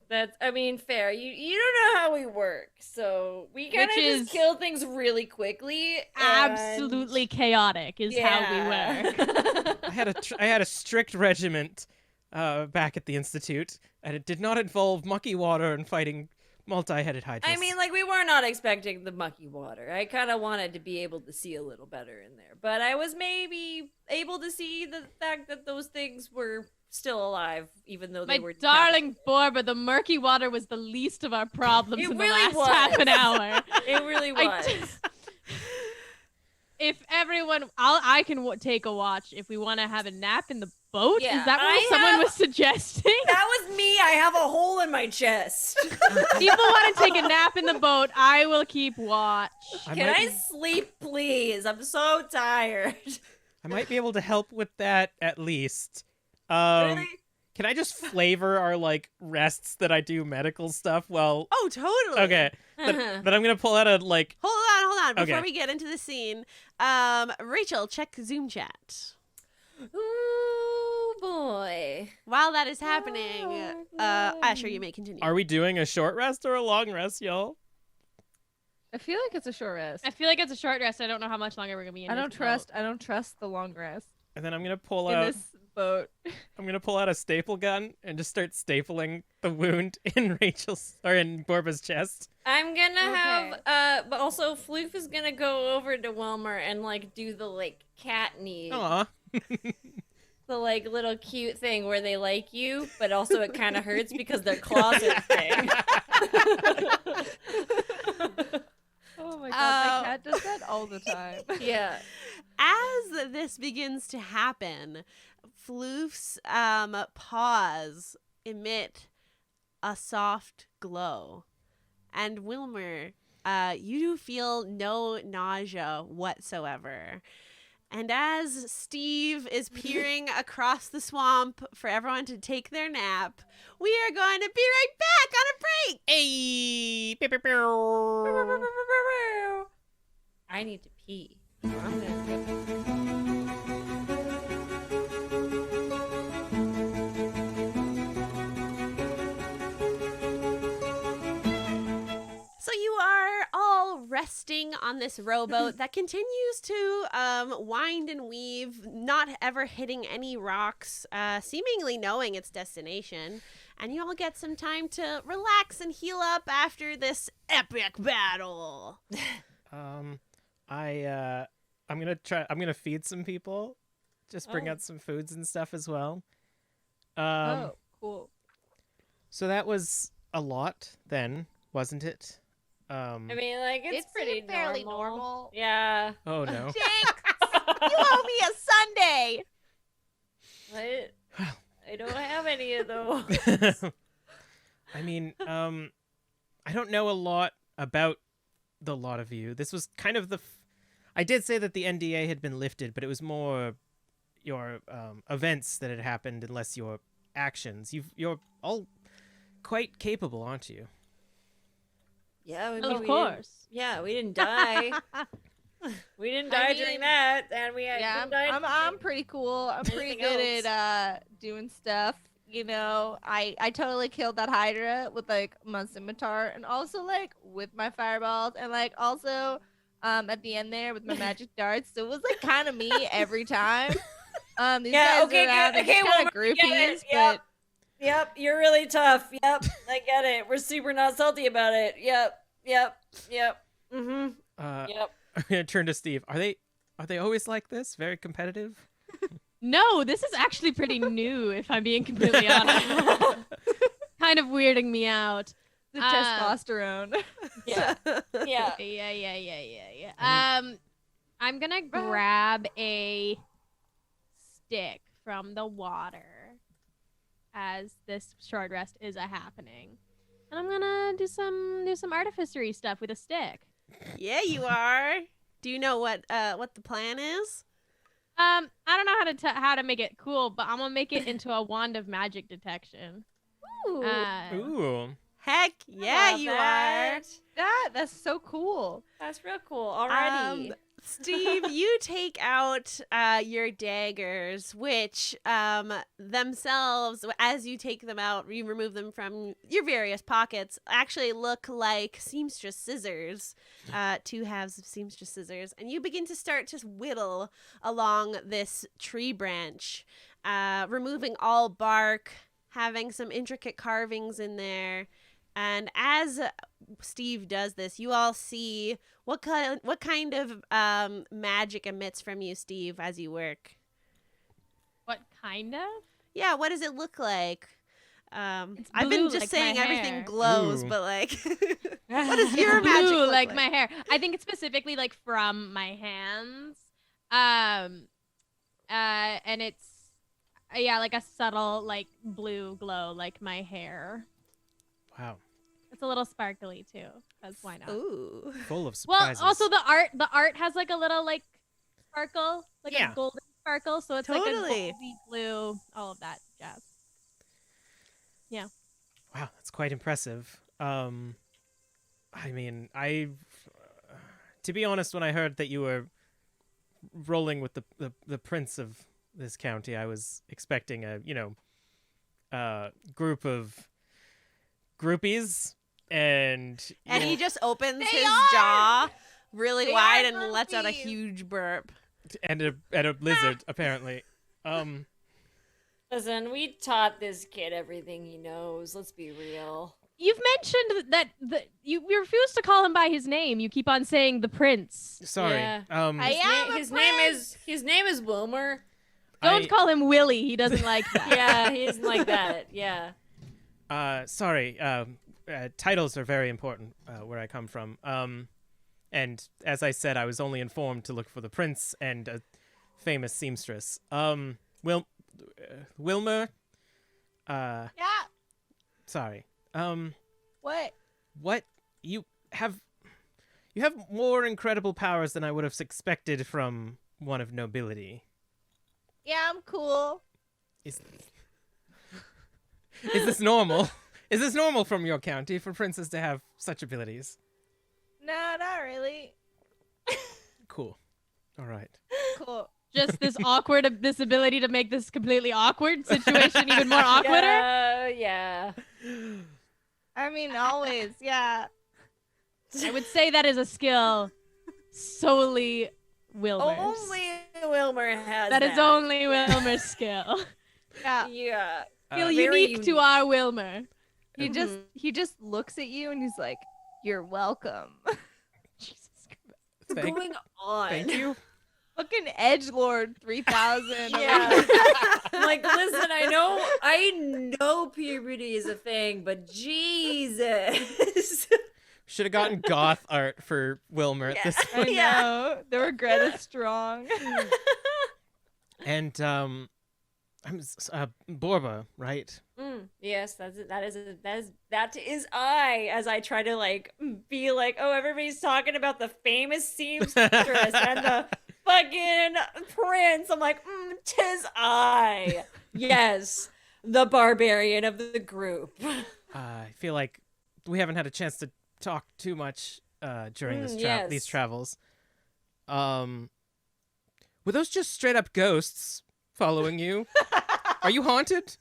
That's, I mean, fair. You don't know how we work, so we kind of Which just is kill things really quickly. and- Absolutely chaotic is how we work. work. I had a strict regiment back at the institute, and it did not involve mucky water and fighting multi-headed hydras. I mean, like, we were not expecting the mucky water. I kind of wanted to be able to see a little better in there, but I was maybe able to see the fact that those things were still alive, even though they My were darling Borba, the murky water was the least of our problems It in the really last was. half an hour. It really I was. If everyone, I can take a watch if we want to have a nap in the boat. Yeah, Is that what I someone have- was suggesting? That was me. I have a hole in my chest. People want to take a nap in the boat. I will keep watch. Can I sleep, please? I'm so tired. I might be able to help with that at least. Really? Can I just flavor our like rests that I do medical stuff? Well, Oh, totally. okay. But I'm gonna pull out a like. Hold on. Before Okay. we get into the scene, Rachel, check Zoom chat. Ooh, boy. While that is happening, Asher, you may continue. Are we doing a short rest or a long rest, y'all? I feel like it's a short rest. I feel like it's a short rest. I don't know how much longer we're gonna be in. I don't this trust. boat. I don't trust the long rest And then I'm gonna pull in out. this boat. I'm gonna pull out a staple gun and just start stapling the wound in in Borba's chest. I'm gonna Okay. have but also Floof is gonna go over to Wilmer and like do the like cat knee. Aw. The like little cute thing where they like you, but also it kind of hurts because they're closet thing. Oh my god, my cat does that all the time. Yeah. As this begins to happen, Floof's paws emit a soft glow. And Wilmer, you feel no nausea whatsoever. And as Steve is peering across the swamp for everyone to take their nap, we are going to be right back on a break. Hey. Pew, pew, pew. I need to pee. So I'm gonna go. So you are all resting on this rowboat that continues to wind and weave, not ever hitting any rocks, seemingly knowing its destination. And you all get some time to relax and heal up after this epic battle. I'm gonna feed some people. Just bring Oh. out some foods and stuff as well. Oh, cool. So that was a lot then, wasn't it? I mean, like it's It pretty seemed fairly normal. Yeah. Oh no. Jinx! You owe me a Sunday. What? I don't have any of those. I mean, I don't know a lot about the lot of you. This was kind of I did say that the NDA had been lifted, but it was more your events that had happened and less your actions. You're all quite capable, aren't you? Yeah, I mean, Of course. We didn't die. We didn't die during mean, that, and we Yeah, didn't die. I'm pretty cool. I'm pretty Anything good at doing stuff. You know, I totally killed that Hydra with like my scimitar and also like with my fireballs and like also at the end there with my magic darts. So it was like kind of me every time. These Yeah, guys okay, are around, good. they're Okay, kind well, of we get it, groupies, yep. Yep, you're really tough. Yep, I get it. We're super not salty about it. Yep. Mm-hmm. Yep. I'm gonna turn to Steve. Are they always like this? Very competitive? No, this is actually pretty new, if I'm being completely honest. Kind of weirding me out. the testosterone. Yeah. Yeah. Yeah. I'm gonna grab a stick from the water as this short rest is happening, and I'm gonna do some artificery stuff with a stick. Yeah, you are. Do you know what the plan is? I don't know how to make it cool, but I'm gonna make it into a wand of magic detection. Ooh. Ooh. Heck yeah, you are. That's so cool. That's real cool. Alrighty. Steve, you take out your daggers, which themselves, as you take them out, you remove them from your various pockets, actually look like seamstress scissors, 2 halves of seamstress scissors, and you begin to start to whittle along this tree branch, removing all bark, having some intricate carvings in there. And as Steve does this, you all see what kind of magic emits from you, Steve, as you work. What kind of? Yeah, what does it look like? I've been blue just like saying my everything hair. glows, Ooh. but like, what does your It's magic blue look like my hair. I think it's specifically like from my hands. And it's like a subtle like blue glow like my hair. Wow. It's a little sparkly too, because why not? Ooh. Full of Well, surprises. also the art has like a little like sparkle, like Yeah. a golden sparkle, so it's like a Totally. goldy blue, all of that jazz. Wow, that's quite impressive. I mean, to be honest, when I heard that you were rolling with the prince of this county, I was expecting a group of groupies, And he just opens They his are! jaw really They wide are and lets out a burpees. huge burp. and a lizard apparently. Listen, we taught this kid everything he knows. Let's be real. You've mentioned that you refuse to call him by his name. You keep on saying the prince. Sorry. Yeah. His His name is Wilmer. Don't call him Willie. He doesn't like that. Yeah, he isn't like that. Yeah. Sorry. Titles are very important where I come from. And as I said, I was only informed to look for the prince and a famous seamstress. Wilmer. Yeah. Sorry. What? You have more incredible powers than I would have expected from one of nobility. Yeah, I'm cool. Is this normal? Is this normal from your county for princes to have such abilities? No, not really. Cool. All right. Cool. Just this ability to make this completely awkward situation even more awkwarder. Yeah. I mean, always, yeah. I would say that is a skill solely Wilmer's. Only Wilmer has That is only Wilmer's skill. Yeah. Yeah. Skill very unique to our Wilmer. He just looks at you and he's like, "You're welcome." Jesus Christ. What's going on? Thank you. Fucking edgelord 3000. Yeah. I'm like, listen, I know puberty is a thing, but Jesus. Should have gotten goth art for Wilmer at this I know. The regret is strong. And Borba, right? Yes, that is I. As I try to like be like, oh, everybody's talking about the famous seamstress and the fucking prince. I'm like, 'tis I. Yes, the barbarian of the group. I feel like we haven't had a chance to talk too much during these yes. travels. Were those just straight up ghosts following you? Are you haunted?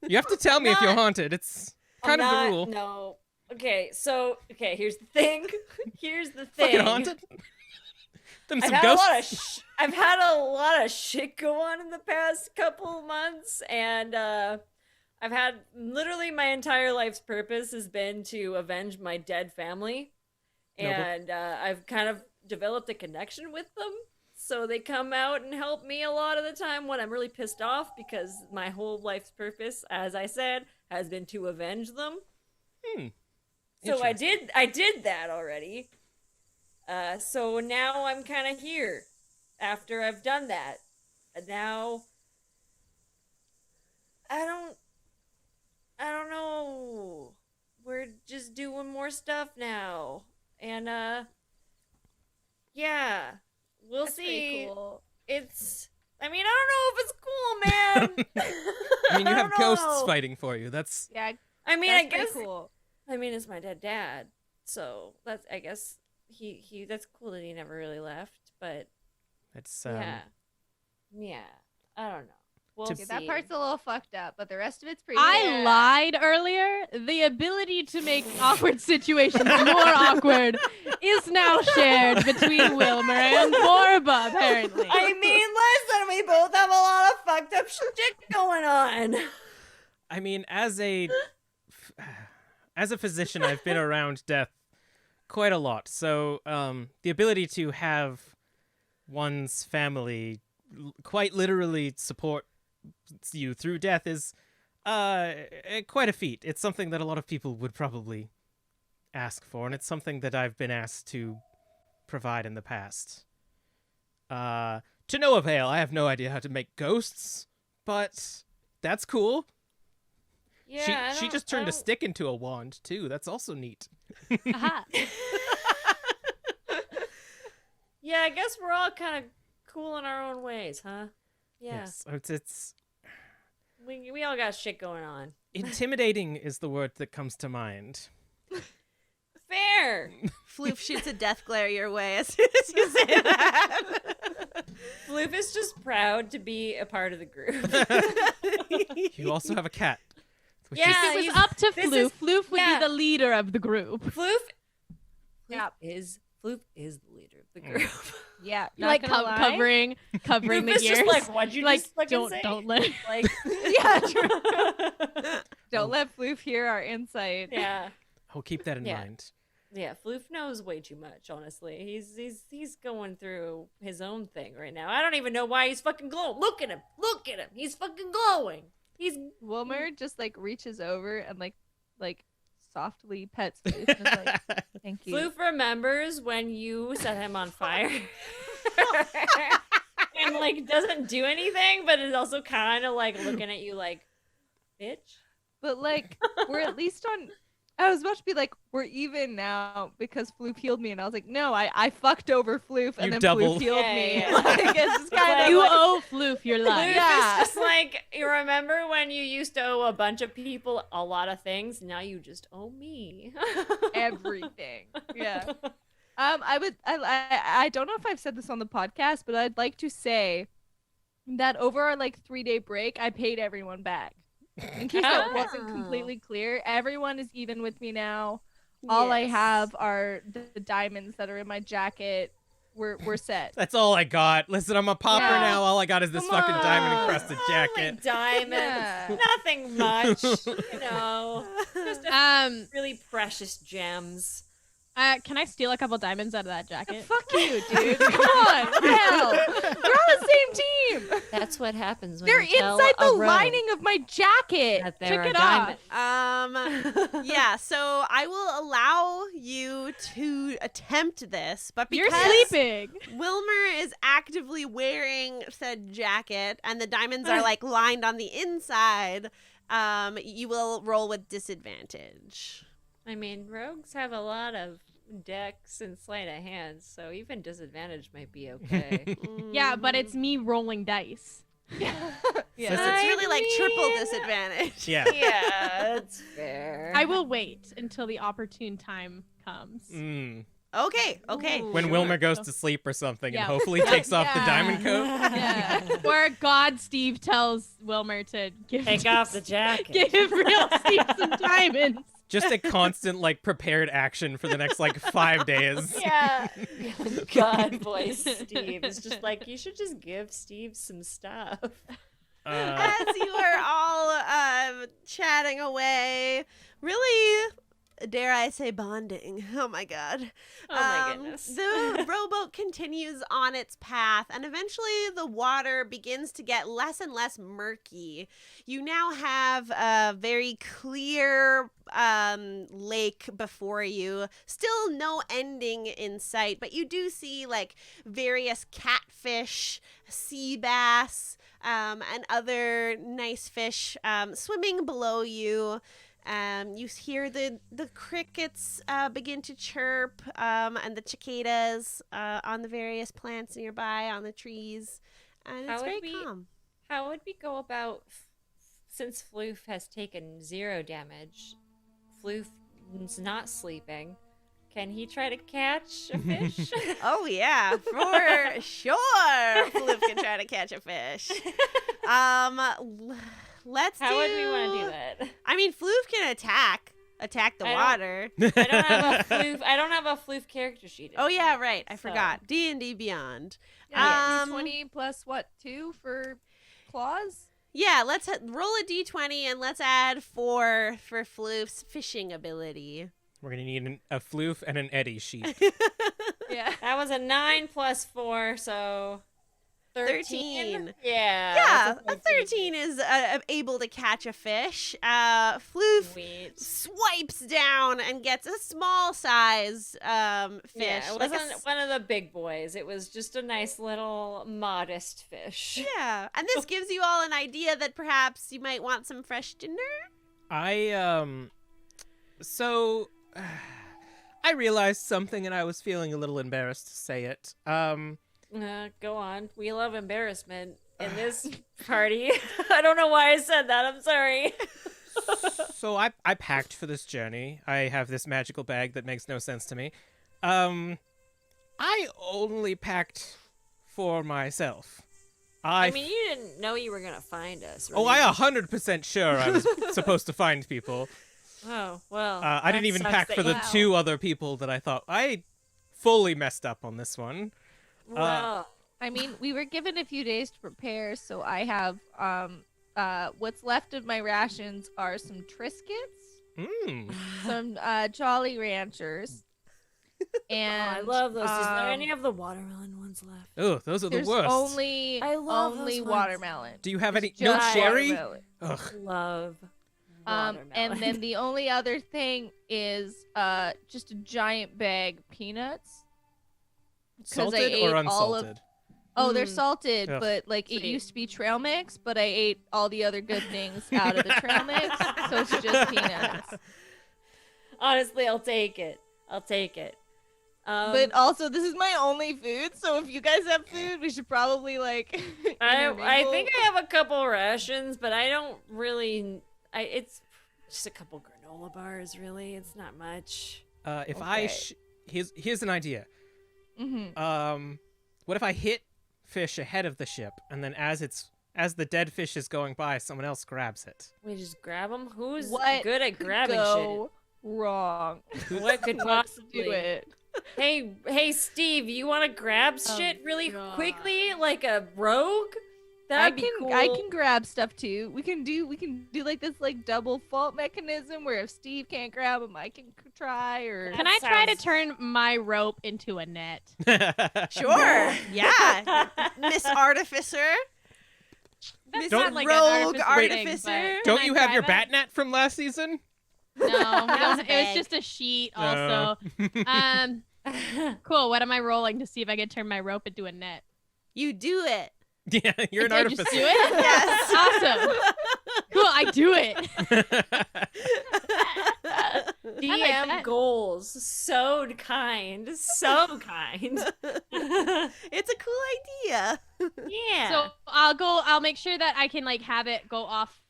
You have to tell me if you're haunted. It's kind of the rule. No. Okay, here's the thing. Fucking haunted? Them I've some had ghosts? I've had a lot of shit go on in the past couple months, and I've had literally my entire life's purpose has been to avenge my dead family, and I've kind of developed a connection with them. So they come out and help me a lot of the time when I'm really pissed off because my whole life's purpose, as I said, has been to avenge them. So I did that already. So now I'm kind of here after I've done that. And now I don't know. We're just doing more stuff now. And yeah. We'll That's see. pretty cool. I don't know if it's cool, man. I mean, you I have don't ghosts know. fighting for you. That's Yeah, I mean, that's I guess. pretty cool. I mean, it's my dead dad, so I guess he. That's cool that he never really left, but yeah. I don't know. We'll To- see. That part's a little fucked up, but the rest of it's pretty I lied earlier. The ability to make awkward situations more awkward is now shared between Wilmer and Borba, apparently. I mean, listen, we both have a lot of fucked up shit going on. I mean, as a physician, I've been around death quite a lot. So, the ability to have one's family quite literally support you through death is quite a feat. It's something that a lot of people would probably ask for, and it's something that I've been asked to provide in the past. To no avail. I have no idea how to make ghosts, but that's cool. Yeah, She just turned a stick into a wand too. That's also neat. Aha. Yeah, I guess we're all kind of cool in our own ways, huh? Yeah, Yes, it's we all got shit going on. intimidating is the word that comes to mind. Fair. Floof shoots a death glare your way as soon as you say that. Floof is just proud to be a part of the group. You also have a cat Which Yeah. If it he's- was up to this Floof, is- Floof would yeah. be the leader of the group. Floof Yeah. is the leader of the group. Yeah, You're not like gonna lie. covering Floof the is gears. just like, what'd you like just fucking don't say? don't let. Like, Yeah, true. Don't let Floof hear our insight. yeah. I'll keep that in Yeah. mind. Yeah, Floof knows way too much, honestly. He's going through his own thing right now. I don't even know why he's fucking glowing. Look at him. Look at him. He's fucking glowing. He's Wilmer just like reaches over and like softly pets Floof and is like, thank you. Floof remembers when you set him on fire. And like doesn't do anything, but is also kind of like looking at you like, bitch. But like we're at least on. I was about to be like, we're even now because Floof healed me, and I was like, no, I fucked over Floof, and You then doubled. Floof healed Yeah, me. yeah. Like, it's just kind of You like, owe Floof your life. Floof Yeah. is just like, you remember when you used to owe a bunch of people a lot of things? Now you just owe me. everything. Yeah. I don't know if I've said this on the podcast, but I'd like to say that over our like 3-day break, I paid everyone back. In case that wasn't Oh. completely clear, everyone is even with me now. All I have are the diamonds that are in my jacket. We're set. That's all I got. Listen, I'm a popper Yeah. now. All I got is this Come fucking diamond on. encrusted jacket. Diamonds. Yeah. Nothing much. You know. Just a really precious gems. Can I steal a couple diamonds out of that jacket? Fuck you, dude. Come on. What the hell? We're on the same team. That's what happens when They're you tell inside a the rogue lining of my jacket. that there Check are it off. diamonds. Yeah, so I will allow you to attempt this, but You're because sleeping. Wilmer is actively wearing said jacket and the diamonds are like lined on the inside, you will roll with disadvantage. I mean, rogues have a lot of decks and sleight of hand, so even disadvantage might be okay. Yeah, but it's me rolling dice. Yeah. So it's really like triple disadvantage. Yeah. Yeah, that's fair. I will wait until the opportune time comes. Mm. Okay. When Sure. Wilmer goes to sleep or something Yeah. and hopefully takes off the Yeah. diamond coat. Yeah. Or God Steve tells Wilmer to Take off the jacket. give real Steve some diamonds. Just a constant like prepared action for the next like 5 days. Yeah. God voice Steve. It's just like, you should just give Steve some stuff. As you are all chatting away, really, dare I say, bonding. Oh my god. Oh my goodness. The rowboat continues on its path, and eventually the water begins to get less and less murky. You now have a very clear lake before you. Still no ending in sight, but you do see like various catfish, sea bass, and other nice fish swimming below you. You hear the crickets begin to chirp, and the cicadas on the various plants nearby, on the trees, and it's How very would we- calm. How would we go about, since Floof has taken 0 damage, Floof's not sleeping, can he try to catch a fish? Oh yeah, for sure. Floof can try to catch a fish. Let's How would we want to do that? I mean, Floof can attack the I don't- water. I don't have a Floof character sheet. Oh yeah, right. I So- forgot. D&D Beyond. Yeah, 20 plus what? 2 for claws? Yeah, let's roll a d20 and let's add 4 for Floof's fishing ability. We're gonna need a floof and an eddy sheet. Yeah. That was a 9 plus 4, so 13. Yeah. Yeah, that's a 13 is able to catch a fish. Floof Sweet. swipes down and gets a small size fish. Yeah, it like a wasn't one of the big boys. It was just a nice little modest fish. yeah, and this gives you all an idea that perhaps you might want some fresh dinner. So I realized something and I was feeling a little embarrassed to say it. Go on. We love embarrassment in this party. I don't know why I said that. I'm sorry. So I packed for this journey. I have this magical bag that makes no sense to me. I only packed for myself. I mean, you didn't know you were gonna find us. Oh, right? I 100% sure I was supposed to find people. Oh, well. I didn't that even sucks pack that for the you- 2 other people that I thought I fully messed up on this one. Well, I mean, we were given a few days to prepare, so I have what's left of my rations are some Triscuits, some Jolly Ranchers, and I love those. Is there any um, of the watermelon ones left? Oh, those are the there's worst. only I love only those ones. watermelon. Do you have any? It's No just cherry? watermelon. Ugh. Love And watermelon. then the only other thing is just a giant bag of peanuts. 'Cause I Salted ate or all of- unsalted? Oh, they're Mm. salted, Ugh. but like it Sweet. used to be trail mix, but I ate all the other good things out of the trail mix, so it's just peanuts. Honestly, I'll take it. I'll take it. But also, this is my only food, so if you guys have food, we should probably like. I intermingle. think I have a couple rations, but I don't really. It's just a couple granola bars, really. It's not much. If Okay. here's an idea. Mhm. What if I hit fish ahead of the ship, and then as the dead fish is going by, someone else grabs it? We just grab them. Who's What good at grabbing Go wrong. shit? What could Let's possibly do it. Hey, Steve, you want to grab shit really quickly, like a rogue? That'd be cool. I can grab stuff too. We can do like this like double fault mechanism where if Steve can't grab them, I can try or. Can I try to sounds- turn my rope into a net? Sure. Yeah. Miss Artificer. Miss not like an Rogue artificer thing, Artificer. but- Don't Can you I have your try bat net from last season? No, was a it was bag. just a sheet. No. Also, cool. What am I rolling to see if I can turn my rope into a net? You do it. Yeah, you're an I artificer. just do it. Yes. Awesome. Cool. I do it. DM that. goals. So kind. So kind. It's a cool idea. Yeah. So I'll make sure that I can like have it go off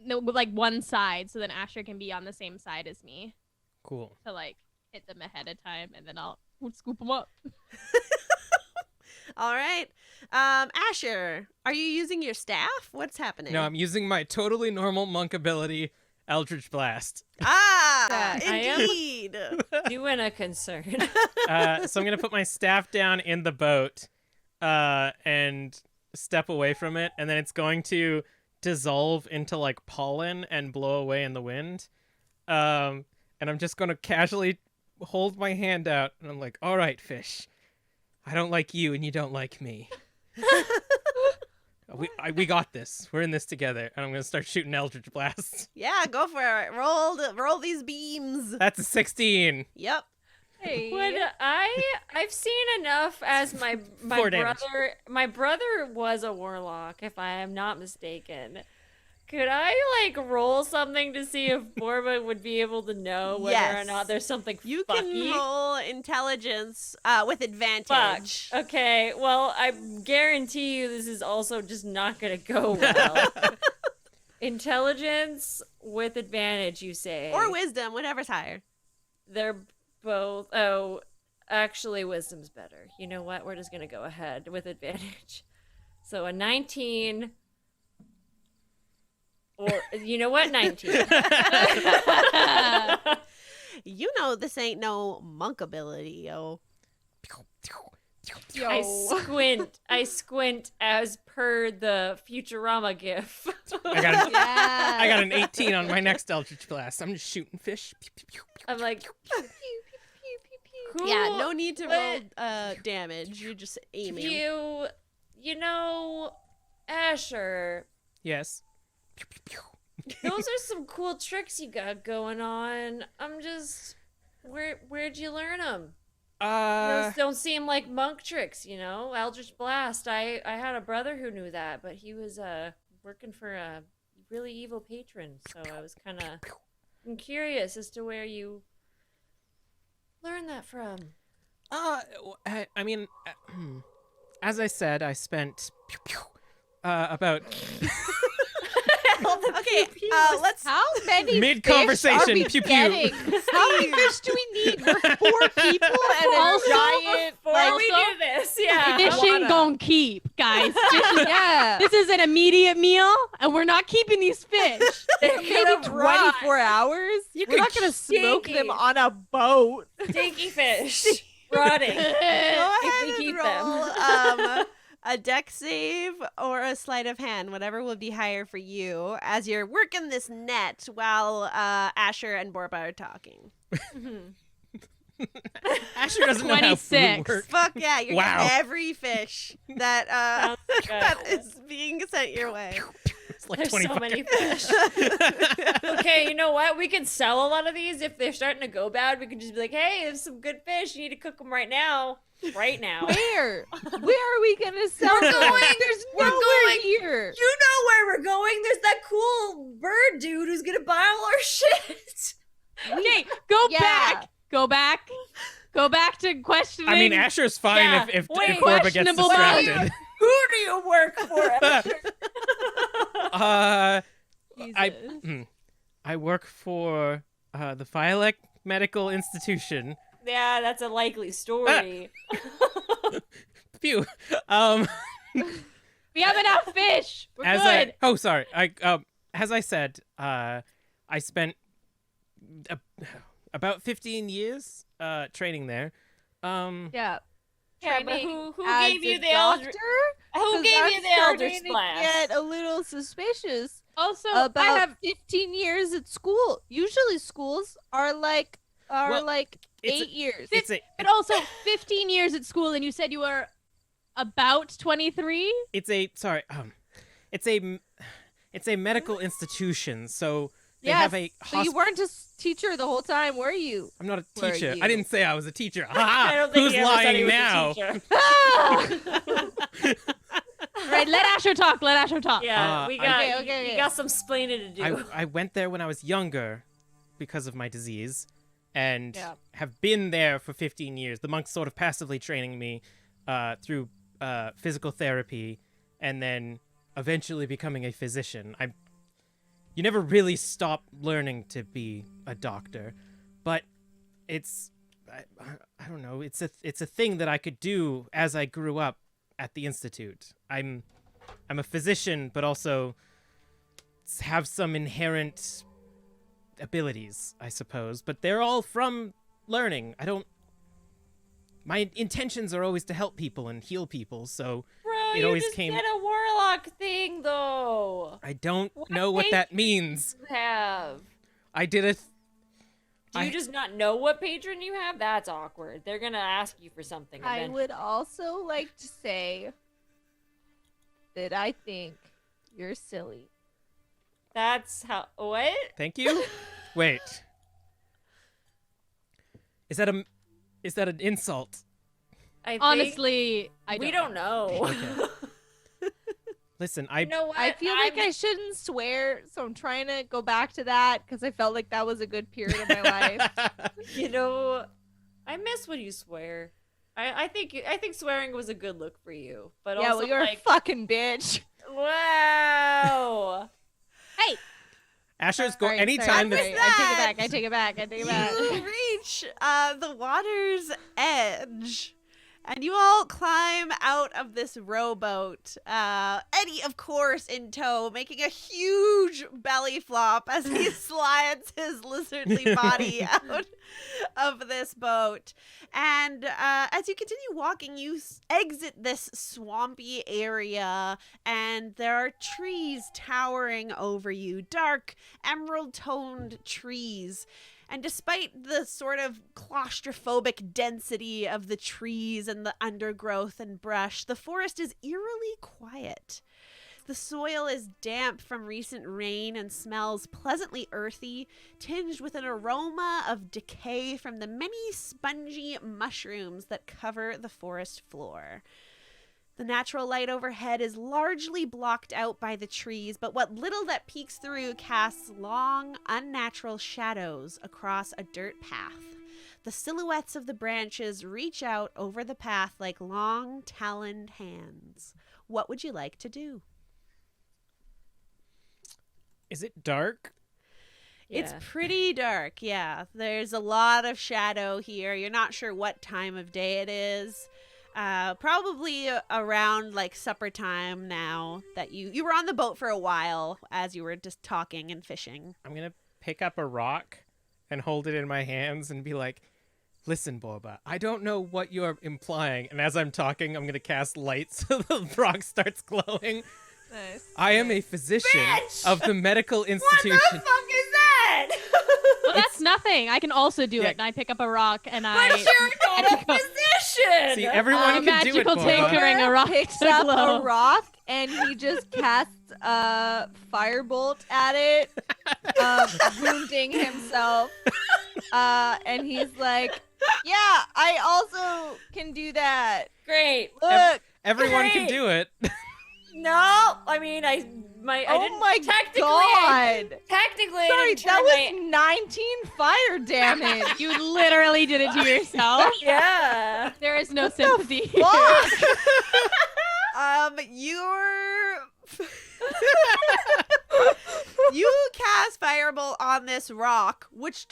no, with like one side, so then Asher can be on the same side as me Cool. to like hit them ahead of time, and then I'll scoop them up. All right. Asher, are you using your staff? What's happening? No, I'm using my totally normal monk ability, Eldritch Blast. Ah, I am- indeed. doing a concern. So I'm gonna put my staff down in the boat, and step away from it, and then it's going to dissolve into like pollen and blow away in the wind. And I'm just gonna casually hold my hand out, and I'm like, "All right, fish, I don't like you, and you don't like me. We got this. We're in this together." And I'm gonna start shooting Eldritch Blasts. Yeah, go for it. Roll these beams. That's a 16. Yep. Hey. Would I've seen enough as my 4 damage. brother was a warlock, if I am not mistaken. Could I like roll something to see if Borba would be able to know whether or Yes. not there's something You fucky? can roll intelligence with Fuck. advantage. Okay, well, I guarantee you this is also just not gonna go well. Intelligence with advantage, you say? Or wisdom, whatever's higher. They're both. Oh, actually, wisdom's better. You know what? We're just gonna go ahead with advantage. So a 19. Or you know what? 19. You know this ain't no monk ability, yo. Yo. I squint as per the Futurama gif. I got Yeah. I got an 18 on my next Eldritch Blast. I'm just shooting fish. Pew, pew, pew, pew. I'm like, cool. Yeah, no need to roll but damage. You're just aiming. You know, Asher, Yes. Pew, pew, pew. those are some cool tricks you got going on. I'm just, where'd you learn them? Those don't seem like monk tricks, you know? Eldritch Blast. I had a brother who knew that, but he was working for a really evil patron, so I was I'm curious as to where you learned that from. I mean, as I said, I spent about Okay, let's. How many Mid-conversation, fish are we pew, pew. getting? How many fish do we need? We're 4 people and a Also, giant. Before Like, we do this, yeah. tradition gon' keep, guys. Yeah. This is an immediate meal, and we're not keeping these fish. They're Maybe gonna rot. 24 hours. You We're could not gonna smoke stinky. them on a boat. Stinky fish rotting. Go we ahead and keep roll a deck save or a sleight of hand, whatever will be higher for you, as you're working this net while Asher and Borba are talking. Asher doesn't know how food 26. works. Fuck yeah, you're Wow. getting every fish that Sounds good. that is being sent your way. It's like There's 25. so many fish. Okay, you know what? We can sell a lot of these if they're starting to go bad. We can just be like, hey, there's some good fish. You need to cook them right now. Right now. Where? Where are we gonna sell We're them? going- There's we're nowhere going- here. You know where we're going. There's that cool bird dude who's gonna buy all our shit. Okay, go Yeah. back. Go back. Go back to questioning. I mean, Asher's fine Yeah, if wait, Borba gets questionable distracted. Who do you work for? I work for the Theilade Medical Institution. Yeah, that's a likely story. Phew. we have enough fish. We're good. Sorry. As I said, I spent about 15 years training there. Yeah. Yeah, but Training who as gave you a the doctor? Who 'Cause gave I'm you the elder starting to splash? Get a little suspicious Also, about I have 15 years at school. Usually schools are like Well, it's 8 years. It's a but also 15 years at school, and you said you were about 23. it's a medical institution, so they Yes, have a so you weren't a teacher the whole time, were you? I'm not a Were teacher. you? I didn't say I was a teacher. I don't think Who's he ever said he lying was a now? teacher. Right, let Asher talk. Let Asher talk. Yeah, we got Okay. you got some splaining to do. I went there when I was younger because of my disease and Yeah. have been there for 15 years. The monks sort of passively training me through physical therapy and then eventually becoming a physician. You never really stop learning to be a doctor, but it's I don't know, it's a thing that I could do as I grew up at the institute. I'm a physician, but also have some inherent abilities, I suppose, but they're all from learning. My intentions are always to help people and heal people, so Bro, it you always just came- did a warlock thing though. I don't What know what that patron means. You have. I did a Do you just not know what patron you have? That's awkward. They're gonna ask you for something. I eventually. would also like to say that I think you're silly. That's how. What? Thank you. Wait. Is that an insult? I think Honestly, I we don't don't know. Listen, You know what? I feel like I shouldn't swear, so I'm trying to go back to that because I felt like that was a good period of my life. You know, I miss when you swear. I think swearing was a good look for you, but Yeah, also well, you're like, a fucking bitch. wow. Hey, Asher's go sorry, anytime sorry, this sorry. I take it back. You reach the water's edge, and you all climb out of this rowboat. Eddie, of course, in tow, making a huge belly flop as he slides his lizardly body out of this boat. And as you continue walking, you exit this swampy area, and there are trees towering over you, dark emerald-toned trees. And despite the sort of claustrophobic density of the trees and the undergrowth and brush, the forest is eerily quiet. The soil is damp from recent rain and smells pleasantly earthy, tinged with an aroma of decay from the many spongy mushrooms that cover the forest floor. The natural light overhead is largely blocked out by the trees, but what little that peeks through casts long, unnatural shadows across a dirt path. The silhouettes of the branches reach out over the path like long, taloned hands. What would you like to do? Is it dark? It's Yeah. pretty dark, yeah. There's a lot of shadow here. You're not sure what time of day it is. Probably around like supper time now that you were on the boat for a while as you were just talking and fishing. I'm going to pick up a rock and hold it in my hands and be like, listen, Boba, I don't know what you're implying. And as I'm talking, I'm going to cast light so the rock starts glowing. Nice. I am a physician Bitch! of the medical What institution. the fuck is that? Well, that's nothing. I can also do Yeah. it, and I pick up a rock and But I you're not a physician. See, everyone can do it, magical Boba. tinkering a rock Picks to up glow. a rock and he just casts a firebolt at it, wounding himself. And he's like, "Yeah, I also can do that. Great. Look, Everyone can Great. do it. No, I mean, I didn't. oh my technically, god! Technically, I Sorry, didn't that turn was 19 fire damage. You literally did it to yourself. yeah. There is no sympathy. Fuck! You're you cast Firebolt on this rock, which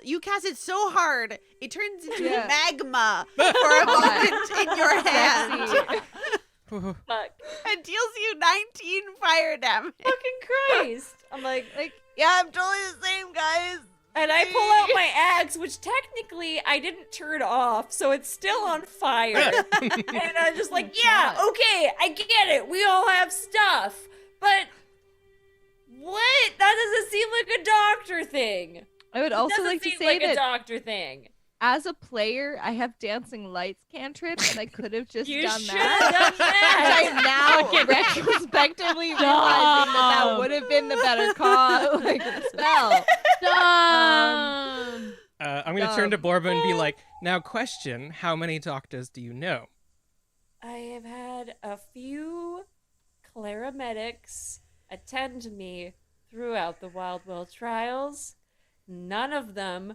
you cast it so hard, it turns into Yeah. magma for a moment in your hand Sexy. Fuck. and deals you 19 fire damage. Fucking Christ. I'm like, Yeah, I'm totally the same, guys. and I pull out my axe, which technically I didn't turn off, so it's still on fire. And I'm just like, yeah, okay, I get it. We all have stuff. But what? That doesn't seem like a doctor thing. I would also Doesn't like to seem say like a that doctor thing. as a player, I have dancing lights cantrip, and I could have just You done should that. have done that. I'm now Fucking retrospectively realizing that Dumb. would have been the better call, like spell. Dumb. I'm going to turn to Borba and be like, now question, how many doctors do you know? I have had a few claramedics attend me throughout the Wild Well trials. None of them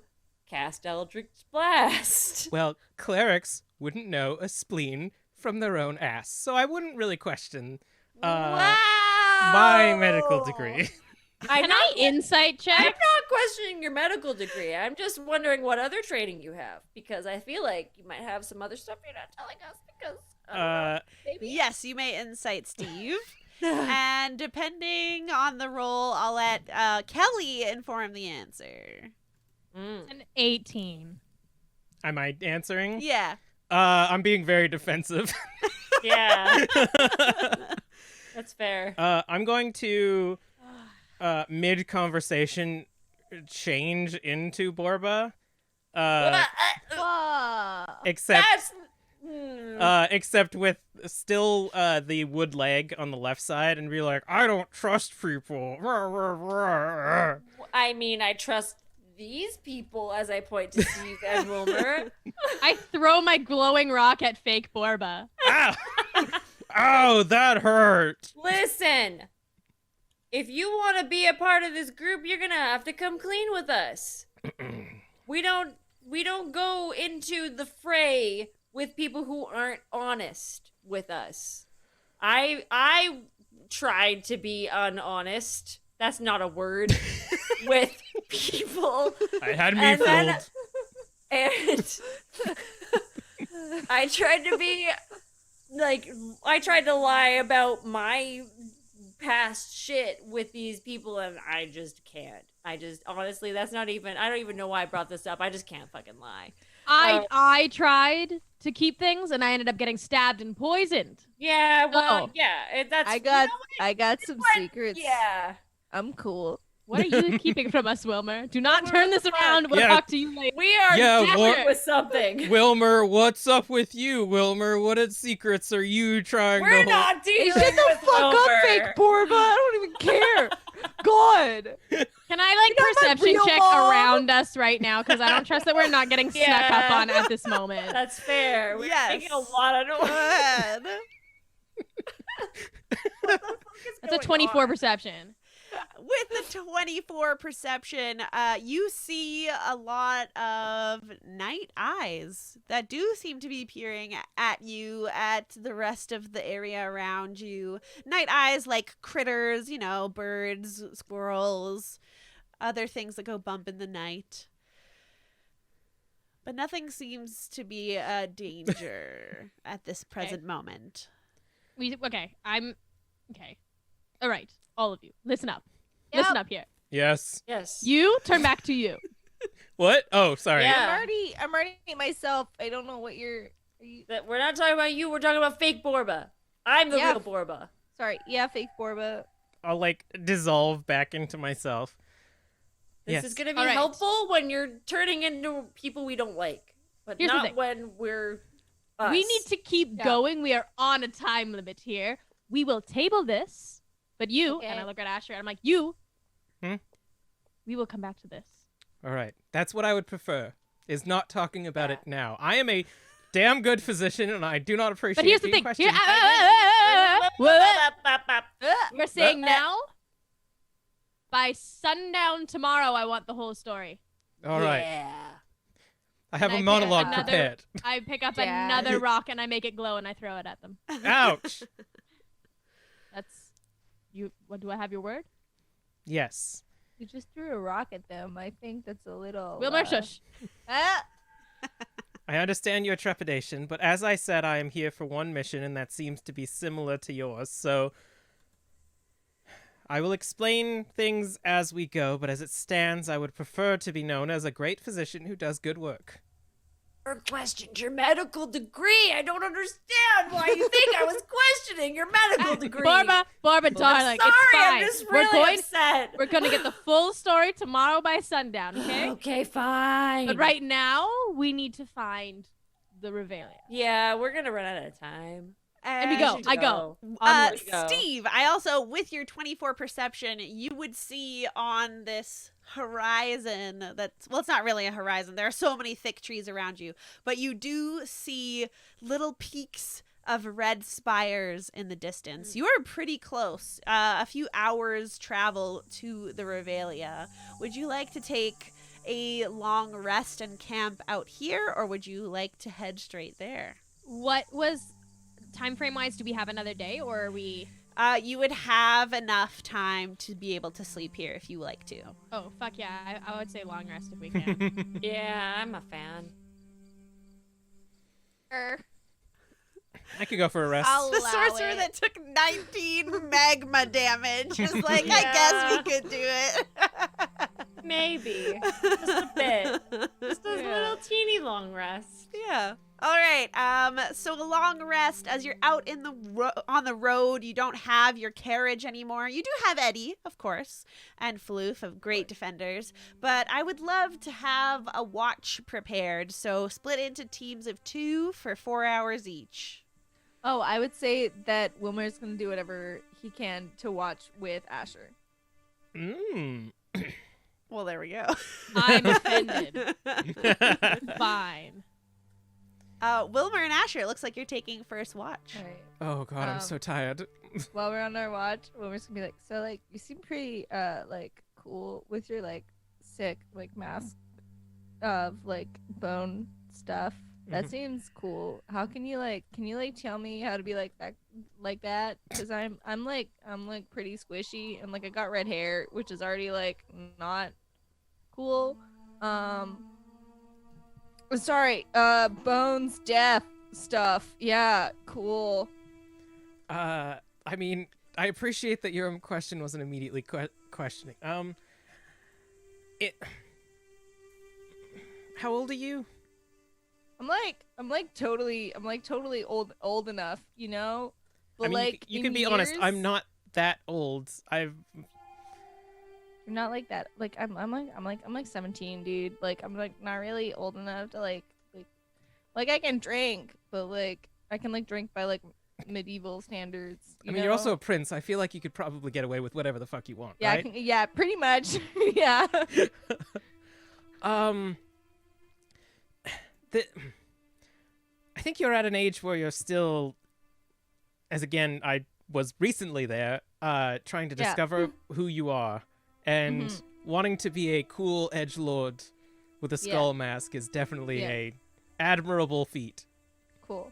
cast Eldritch Blast. Well, clerics wouldn't know a spleen from their own ass, so I wouldn't really question Wow! my medical degree. I'm Can I insight I'm check? not questioning your medical degree. I'm just wondering what other training you have, because I feel like you might have some other stuff you're not telling us. Because I don't know, maybe. Yes, you may insight Steve. And depending on the roll, I'll let Kelly inform the answer. An 18. Am I answering? Yeah. I'm being very defensive. Yeah, that's fair. I'm going to, mid-conversation, change into Borba. Except... That's. Except with still the wood leg on the left side, and be like, I don't trust people. I mean, I trust these people as I point to Steve and Wilmer. I throw my glowing rock at fake Borba. Ow! Ow, that hurt. Listen, if you want to be a part of this group, you're gonna have to come clean with us. We don't go into the fray with people who aren't honest with us. I tried to be unhonest. That's not a word. With people. I had me And then- fooled. And I tried to be I tried to lie about my past shit with these people, and I just can't. Honestly, that's not even, I don't even know why I brought this up. I just can't fucking lie. I tried to keep things, and I ended up getting stabbed and poisoned. Yeah, well, Oh. yeah, that's. I you got know I got some what? secrets. Yeah. I'm cool. What are you keeping from us, Wilmer? Do not turn this around. We'll Yeah. talk to you later. We are Yeah, desperate well- with something. Wilmer, what's up with you, Wilmer? What secrets are you trying We're to hold? not Hey, dealing shut the with fuck up, Wilmer. fake Borba. I don't even care. God. Can I You're not my perception real check mom. around us right now? Because I don't trust that we're not getting snuck up Yeah. on at this moment. That's fair. We're Yes. making a lot of Go noise. ahead. That's a 24 perception. With the 24 perception, you see a lot of night eyes that do seem to be peering at you, at the rest of the area around you. Night eyes like critters, birds, squirrels, other things that go bump in the night. But nothing seems to be a danger at this present moment. Okay. All right, all of you, listen up. Yep. Listen up here. Yes. Yes. You turn back to you. What? Oh, sorry. Yeah. I'm already myself. I don't know what you're. Are you? We're not talking about you. We're talking about fake Borba. I'm the Yeah. real Borba. Sorry. Yeah, fake Borba. I'll like dissolve back into myself. This Yes. is gonna be All right. helpful when you're turning into people we don't like, but Here's the not thing. when we're us. We need to keep Yeah. going. We are on a time limit here. We will table this, but you, Okay. and I look at Asher and I'm like, you, Hmm? we will come back to this. All right. That's what I would prefer, is not talking about it now. I am a damn good physician, and I do not appreciate But here's the being thing. Here, questioned. we're saying now, by sundown tomorrow, I want the whole story. All right. Yeah. I have And a I pick monologue another- prepared. I pick up Yeah. another rock and I make it glow and I throw it at them. Ouch. That's you. What do I have your word? Yes. You just threw a rock at them. I think that's a little. Wilmer, shush. Ah! I understand your trepidation, but as I said, I am here for one mission, and that seems to be similar to yours, so I will explain things as we go, but as it stands, I would prefer to be known as a great physician who does good work. Or questioned your medical degree. I don't understand why you think I was questioning your medical degree. Barbara, I'm darling, sorry, it's fine. I'm just really upset. We're going to get the full story tomorrow by sundown, okay? Okay, fine. But right now, we need to find the Revelia. Yeah, we're gonna run out of time. And we go. should I go. Onward we go. Steve, I also, with your 24 perception, you would see on this horizon that's, well, it's not really a horizon. There are so many thick trees around you, but you do see little peaks of red spires in the distance. You are pretty close, a few hours travel to the Revelia. Would you like to take a long rest and camp out here, or would you like to head straight there? What was time frame wise? Do we have another day, or are we? You would have enough time to be able to sleep here if you like to. Oh fuck yeah! I would say long rest if we can. Yeah, I'm a fan. I could go for a rest. I'll The allow sorcerer it. that took 19 magma damage is like, I guess we could do it. Maybe. Just a bit. Just a Yeah. little teeny long rest. Yeah. All right. So a long rest as you're out in the on the road. You don't have your carriage anymore. You do have Eddie, of course, and Floof, of great defenders. But I would love to have a watch prepared. So split into teams of 2 for 4 hours each. Oh, I would say that Wilmer's gonna do whatever he can to watch with Asher. Mm. Well, there we go. I'm offended. Fine. Wilmer and Asher, it looks like you're taking first watch. All right. Oh god, I'm so tired. While we're on our watch, Wilmer's gonna be like, so like you seem pretty like cool with your like sick like mask of like bone stuff. That Mhm. seems cool. How can you tell me how to be like that? Because I'm pretty squishy and like I got red hair, which is already like not cool. Sorry, bones, death stuff. Yeah, cool. I mean, I appreciate that your question wasn't immediately questioning. How old are you? I'm like totally old enough, you know? But I mean, like you in can be honest. years- I'm not that old. You're not like that. Like I'm like 17, dude. Like I'm like not really old enough to like I can drink, but like I can like drink by like medieval standards. I mean, you're also a prince. I feel like you could probably get away with whatever the fuck you want, yeah, right? yeah, pretty much. Yeah. I think you're at an age where you're still, as again, I was recently there, trying to Yeah. discover who you are, and Mhm. wanting to be a cool edgelord with a Yeah. skull mask is definitely Yeah. a admirable feat. Cool.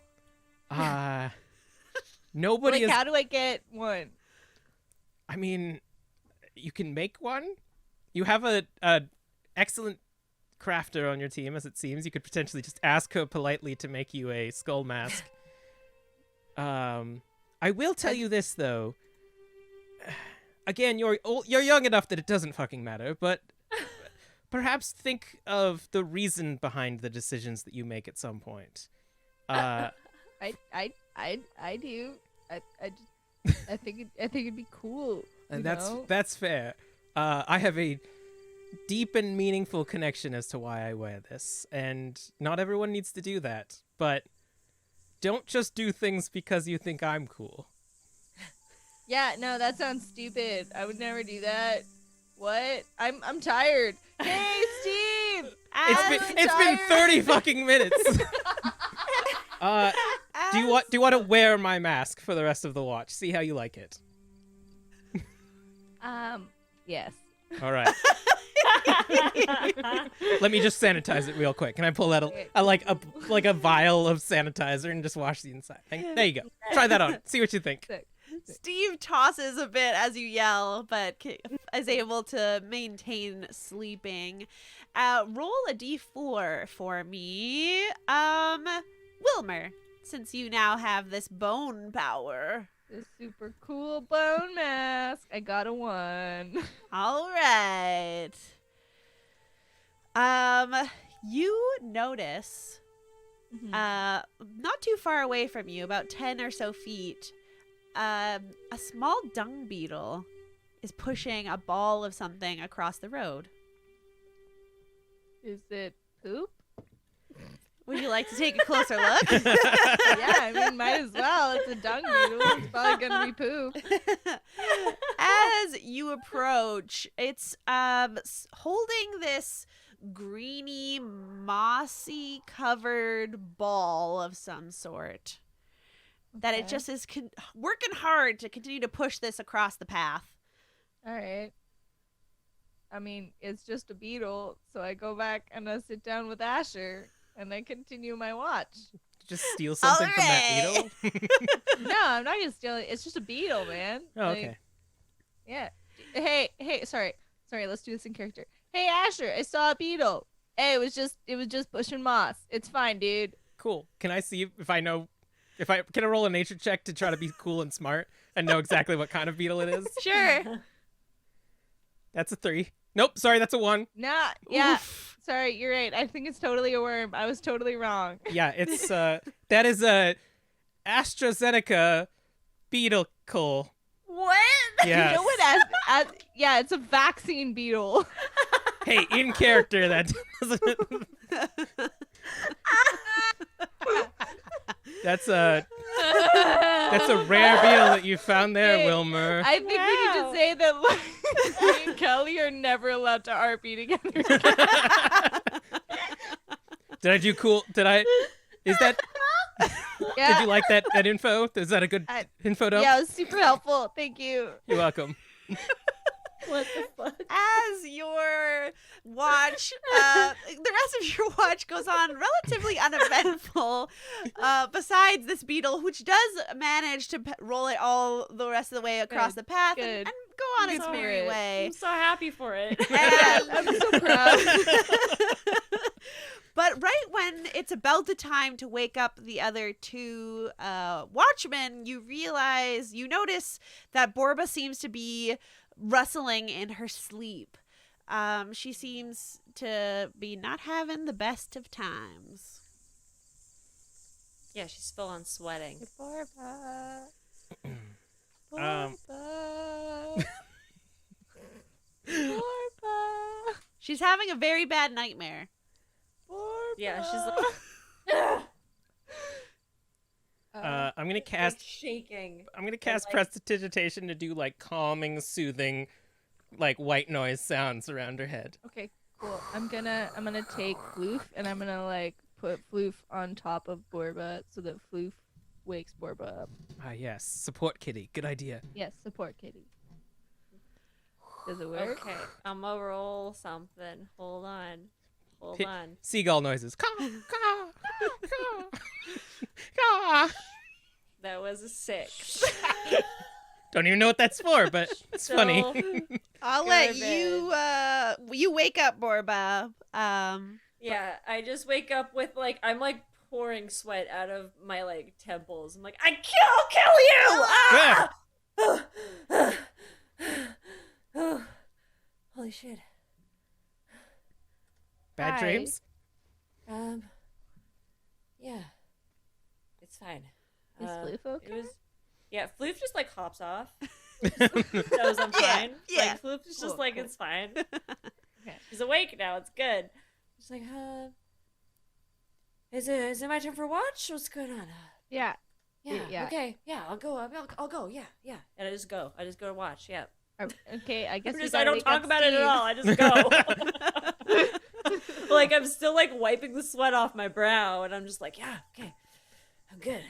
Nobody Like is. how do I get one? I mean, you can make one. You have a excellent crafter on your team, as it seems. You could potentially just ask her politely to make you a skull mask. I will tell you this, though. Again, you're young enough that it doesn't fucking matter, but perhaps think of the reason behind the decisions that you make at some point. I do. I think it'd be cool. And you know? that's fair. I have a deep and meaningful connection as to why I wear this, and not everyone needs to do that. But don't just do things because you think I'm cool. Yeah, no, that sounds stupid. I would never do that. What? I'm tired. Hey, Steve! It's been 30 fucking minutes. Do you want to wear my mask for the rest of the watch? See how you like it. Yes. All right. Let me just sanitize it real quick. Can I pull out a vial of sanitizer and just wash the inside? There you go. Try that on. See what you think. Steve tosses a bit as you yell, but is able to maintain sleeping. Roll a d4 for me. Wilmer, since you now have this bone power. This super cool bone mask. I got a 1. All right. You notice, not too far away from you, about 10 or so feet, a small dung beetle is pushing a ball of something across the road. Is it poop? Would you like to take a closer look? Yeah, I mean, might as well. It's a dung beetle. It's probably gonna be poop. As you approach, it's holding this greeny, mossy covered ball of some sort. That it just is working hard to continue to push this across the path. All right. I mean, it's just a beetle, so I go back and I sit down with Asher and I continue my watch. Just steal something from that beetle? No, I'm not gonna steal it. It's just a beetle, man. Oh, okay. Yeah. Hey, sorry. Let's do this in character. Hey, Asher, I saw a beetle. Hey, it was just pushing moss. It's fine, dude. Cool. Can I see if I know? Can I roll a nature check to try to be cool and smart and know exactly what kind of beetle it is? Sure. That's a 3. Nope. Sorry, that's a 1. Nah. Yeah. Oof. Sorry, you're right. I think it's totally a worm. I was totally wrong. Yeah, it's that is a AstraZeneca beetle. What? Yes. You know what? Yeah, it's a vaccine beetle. Hey, in character, that doesn't. That's a rare beetle that you found there, Hey, Wilmer. I think we can just say that me and Kelly are never allowed to RP together. Did I do cool? Is that? Yeah. Did you like that info? Is that a good info dump? Yeah, it was super helpful. Thank you. You're welcome. What the fuck? As your watch, the rest of your watch goes on relatively uneventful, besides this beetle, which does manage to roll it all the rest of the way across the path and go on its merry spirit. way. I'm so happy for it. And I'm so proud. But right when it's about the time to wake up the other two watchmen, you notice that Borba seems to be rustling in her sleep. She seems to be not having the best of times. Yeah, she's full on sweating. Borba. Um. Borba. She's having a very bad nightmare. Borba. Yeah, she's like I'm gonna cast. shaking. I'm gonna cast prestidigitation to do like calming, soothing, like white noise sounds around her head. Okay, cool. I'm gonna take Floof and I'm gonna like put Floof on top of Borba so that Floof wakes Borba up. Ah, yes. Support kitty. Good idea. Yes, support kitty. Does it work? Okay, I'm gonna roll something. Hold on. Seagull noises. Caw, caw, caw, caw. That was a 6. Don't even know what that's for, but it's funny. I'll Go let to you wake up, Borba. Yeah, I just wake up with like I'm like pouring sweat out of my like temples. I'm like, kill you! Ah! Holy shit. Bad Hi. dreams? Yeah, it's fine. Is Floof okay? It was, yeah. Floof just like hops off. Knows I'm fine. Yeah. Like Floof is just Cool, like cool. it's fine. Okay. She's awake now. It's good. She's like, is it my turn for watch? What's going on? Yeah. Yeah. Yeah. Okay. Yeah. I'll go. I'll go. Yeah. Yeah. And I just go to watch. Yeah. Okay, I guess we I gotta don't wake talk up about it at Steve. all. I just go. Like I'm still like wiping the sweat off my brow, and I'm just like, yeah, okay, I'm good.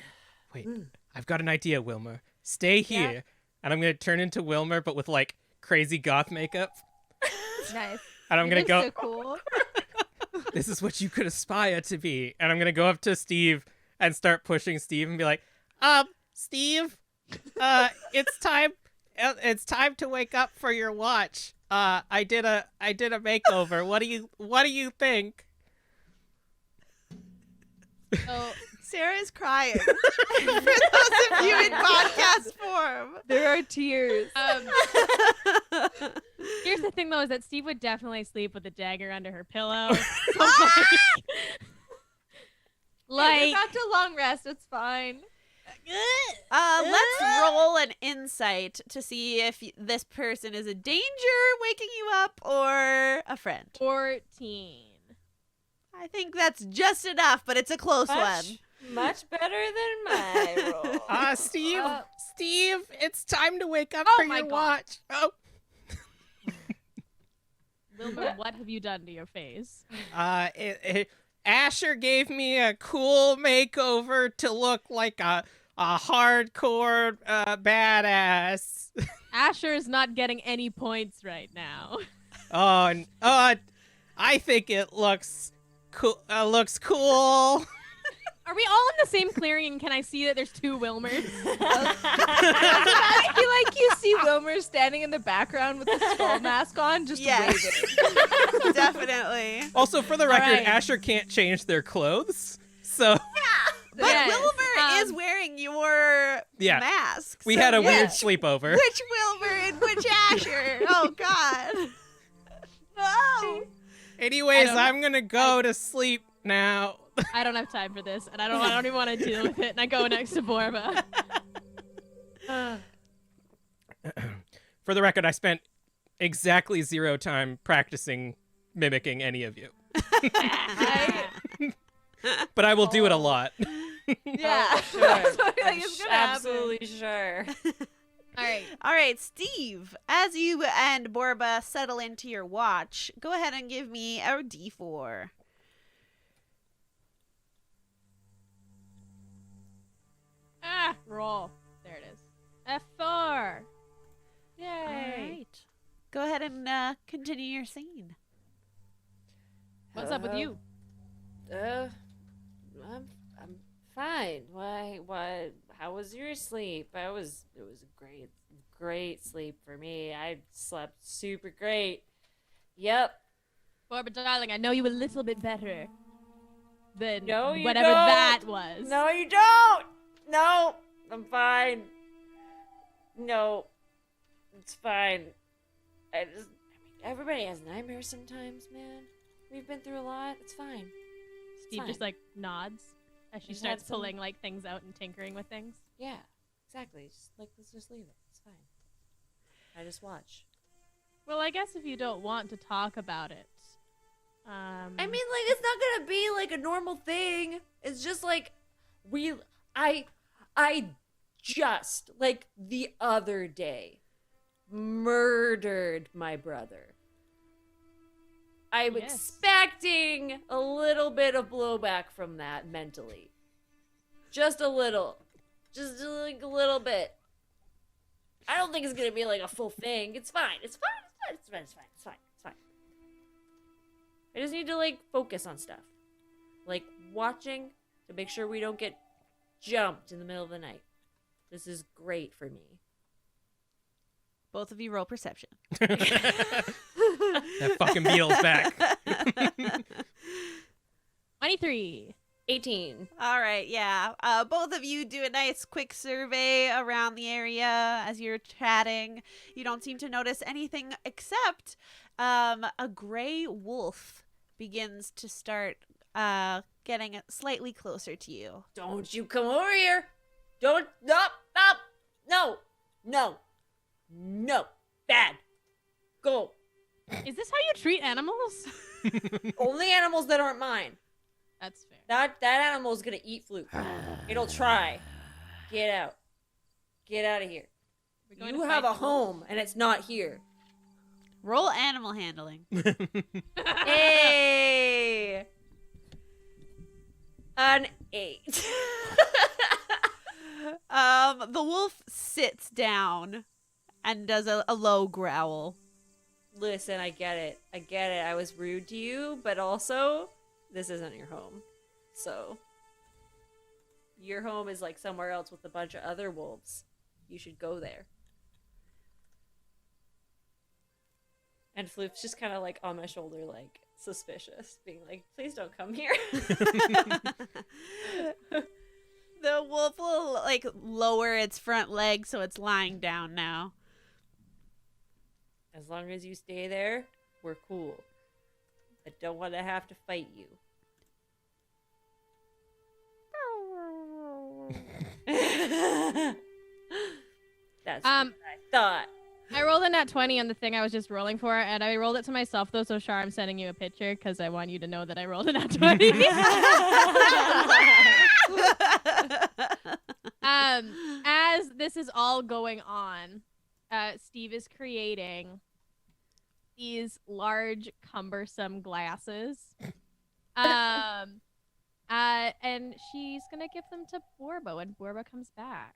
Wait, I've got an idea, Wilmer. Stay here, and I'm gonna turn into Wilmer, but with like crazy goth makeup. Nice. And I'm You gonna look go. so cool. This is what you could aspire to be. And I'm gonna go up to Steve and start pushing Steve and be like, Steve, it's time. It's time to wake up for your watch. I did a makeover. What do you think? So Sarah's crying. For those of you in podcast form. there are tears. Here's the thing, though, is that Steve would definitely sleep with a dagger under her pillow. Like, Like, got to long rest. It's fine. Let's roll an insight to see if this person is a danger waking you up or a friend. 14. I think that's just enough, but it's a close one. Much better than my roll. Steve, Steve, it's time to wake up Oh for my your God. watch. Oh, Wilbur, what have you done to your face? Asher gave me a cool makeover to look like a hardcore badass. Asher is not getting any points right now. I think it looks cool. Looks cool. Are we all in the same clearing, and can I see that there's two Wilmers? I feel like you see Wilmer standing in the background with the skull mask on, just Yes. waving. Definitely. Also, for the record, right. Asher can't change their clothes, so But Yes. Wilbur is wearing your Yeah. mask. we so had a yeah. weird sleepover. Which Wilbur and which Asher? Oh, God. No. Anyways, I don't- I'm gonna go to sleep now. I don't have time for this, and I don't even want to deal with it. And I go next to Borba. For the record, I spent exactly 0 time practicing mimicking any of you, but I will do it a lot. Yeah. Sure. That's what I think is gonna happen. Absolutely sure. All right. All right, Steve, as you and Borba settle into your watch, go ahead and give me a D4. Roll. There it is. F4. Yay. All right. Go ahead and continue your scene. What's up with you? I'm fine. Why? How was your sleep? It was a great sleep for me. I slept super great. Yep. Borba, darling, I know you a little bit better than No, you whatever don't. that was. No, you don't. No, I'm fine. No, it's fine. I mean, everybody has nightmares sometimes, man. We've been through a lot. It's fine. Steve fine. just like nods as she Just starts had some- pulling like things out and tinkering with things. Yeah, exactly. Just like let's just leave it. It's fine. I just watch. Well, I guess if you don't want to talk about it, I mean, like it's not gonna be like a normal thing. It's just like I just like the other day murdered my brother. I'm Yes. expecting a little bit of blowback from that mentally. Just a little. Just like a little bit. I don't think it's gonna be like a full thing. It's fine. It's fine. It's fine. It's fine. It's fine. It's fine. I just need to like focus on stuff. Like watching to make sure we don't get jumped in the middle of the night. This is great for me. Both of you roll perception. That fucking beetle's back. 23. 18. All right, yeah. Both of you do a nice quick survey around the area as you're chatting. You don't seem to notice anything except a gray wolf begins to start getting slightly closer to you. Don't you come over here. Don't. No. No. No. No. Bad. Go. Is this how you treat animals? Only animals that aren't mine. That's fair. That animal's gonna eat Fluke. It'll try. Get out. Get out of here. We're going You to have fight a the wolf? home, and it's not here. Roll animal handling. Hey! An 8. The wolf sits down and does a low growl. Listen, I get it. I was rude to you, but also, this isn't your home. So, your home is like somewhere else with a bunch of other wolves. You should go there. And Floop's just kind of like on my shoulder, like suspicious, being like, please don't come here. The wolf will like lower its front leg so it's lying down now. As long as you stay there, we're cool. I don't want to have to fight you. That's what I thought. I rolled a nat 20 on the thing I was just rolling for, and I rolled it to myself, though, so Char, I'm sending you a picture, because I want you to know that I rolled a nat 20. As this is all going on, Steve is creating these large, cumbersome glasses. And she's going to give them to Borbo when Borbo comes back.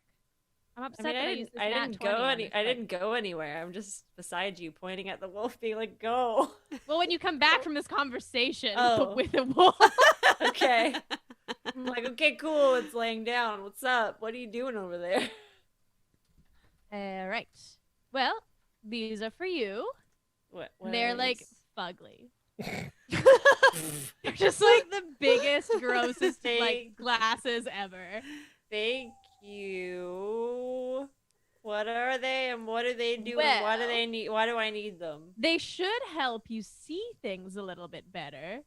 I'm upset that I used this nat 20 on this I thing. didn't go anywhere. I'm just beside you, pointing at the wolf, being like, "Go." Well, when you come back from this conversation Oh. with a wolf. Okay. I'm like, okay, cool. It's laying down. What's up? What are you doing over there? All right. Well, these are for you. What They're like is- fugly. They're just like the biggest, grossest like Thank- glasses ever. Thank you. What are they, and what do they do, and what do Well- they need? Why do I need them? They should help you see things a little bit better.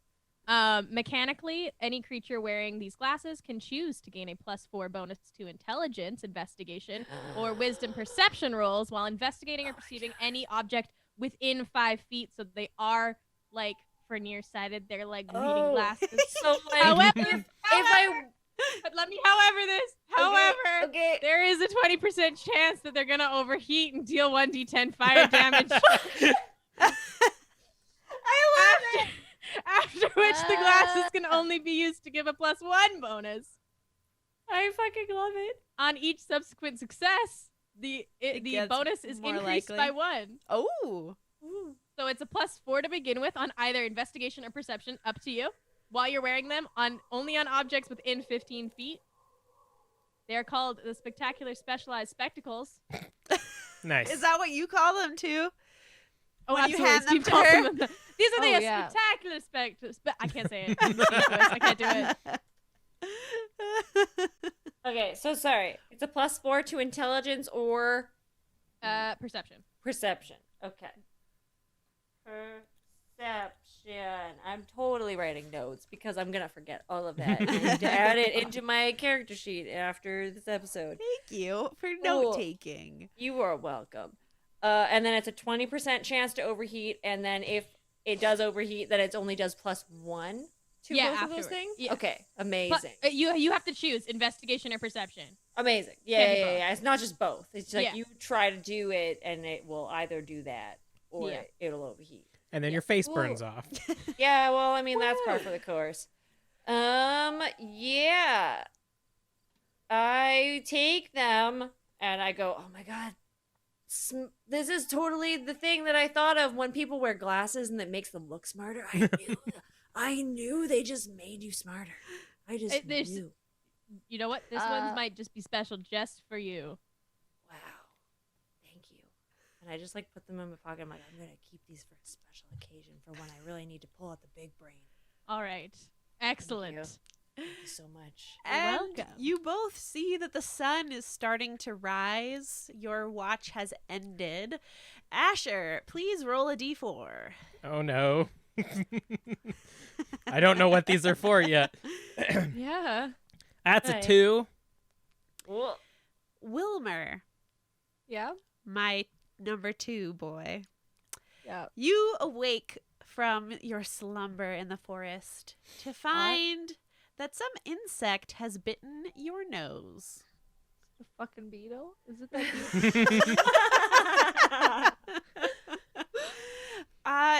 Mechanically, any creature wearing these glasses can choose to gain a +4 bonus to intelligence, investigation, or wisdom perception rolls while investigating or perceiving any object within 5 feet. So they are like for nearsighted. They're like reading Oh. glasses. So like, However, if but let me, however, okay. there is a 20% chance that they're gonna overheat and deal 1d10 fire damage. After which the glasses can only be used to give a +1 bonus. I fucking love it. On each subsequent success, the gets bonus is more increased likely. by 1. Oh. So it's a +4 to begin with on either investigation or perception, up to you. While you're wearing them, only on objects within 15 feet. They are called the Spectacular Specialized Spectacles. Nice. Is that what you call them too? Oh, When you absolutely. hand them Steve to calls her? them the- These are the Oh, yeah. Spectacular Spectacles. I can't say it. I can't do it. Okay, so sorry. It's a +4 to intelligence or Perception. perception. Okay. Perception. I'm totally writing notes because I'm gonna forget all of that and add it into my character sheet after this episode. Thank you for Cool. note taking. You are welcome. And then it's a 20% chance to overheat, and then if it does overheat, then it only does +1 to Yeah, both of those afterwards. things. Yeah. Okay, But, amazing, you have to choose investigation or perception. amazing. Yeah, Can't do yeah, both. yeah. It's not just both. It's like Yeah. you try to do it, and it will either do that or Yeah. it'll overheat. And then your face Cool. burns off. Yeah, well, I mean that's par for the course. Yeah. I take them and I go, oh my god, this is totally the thing that I thought of when people wear glasses and that makes them look smarter. I knew they just made you smarter. I just There's- knew. You know what? This one might just be special just for you. Wow. Thank you. And I just like put them in my pocket. I'm like, I'm gonna keep these for a special occasion for when I really need to pull out the big brain. All right. Excellent. Thank you so much. And welcome. you both see that the sun is starting to rise. Your watch has ended. Asher, please roll a d4. Oh no. I don't know what these are for yet. Yeah. That's a Hi. 2. Well, Wilmer, Yeah. my number 2 boy. Yeah. You awake from your slumber in the forest to find that some insect has bitten your nose. The fucking beetle? Is it that beetle?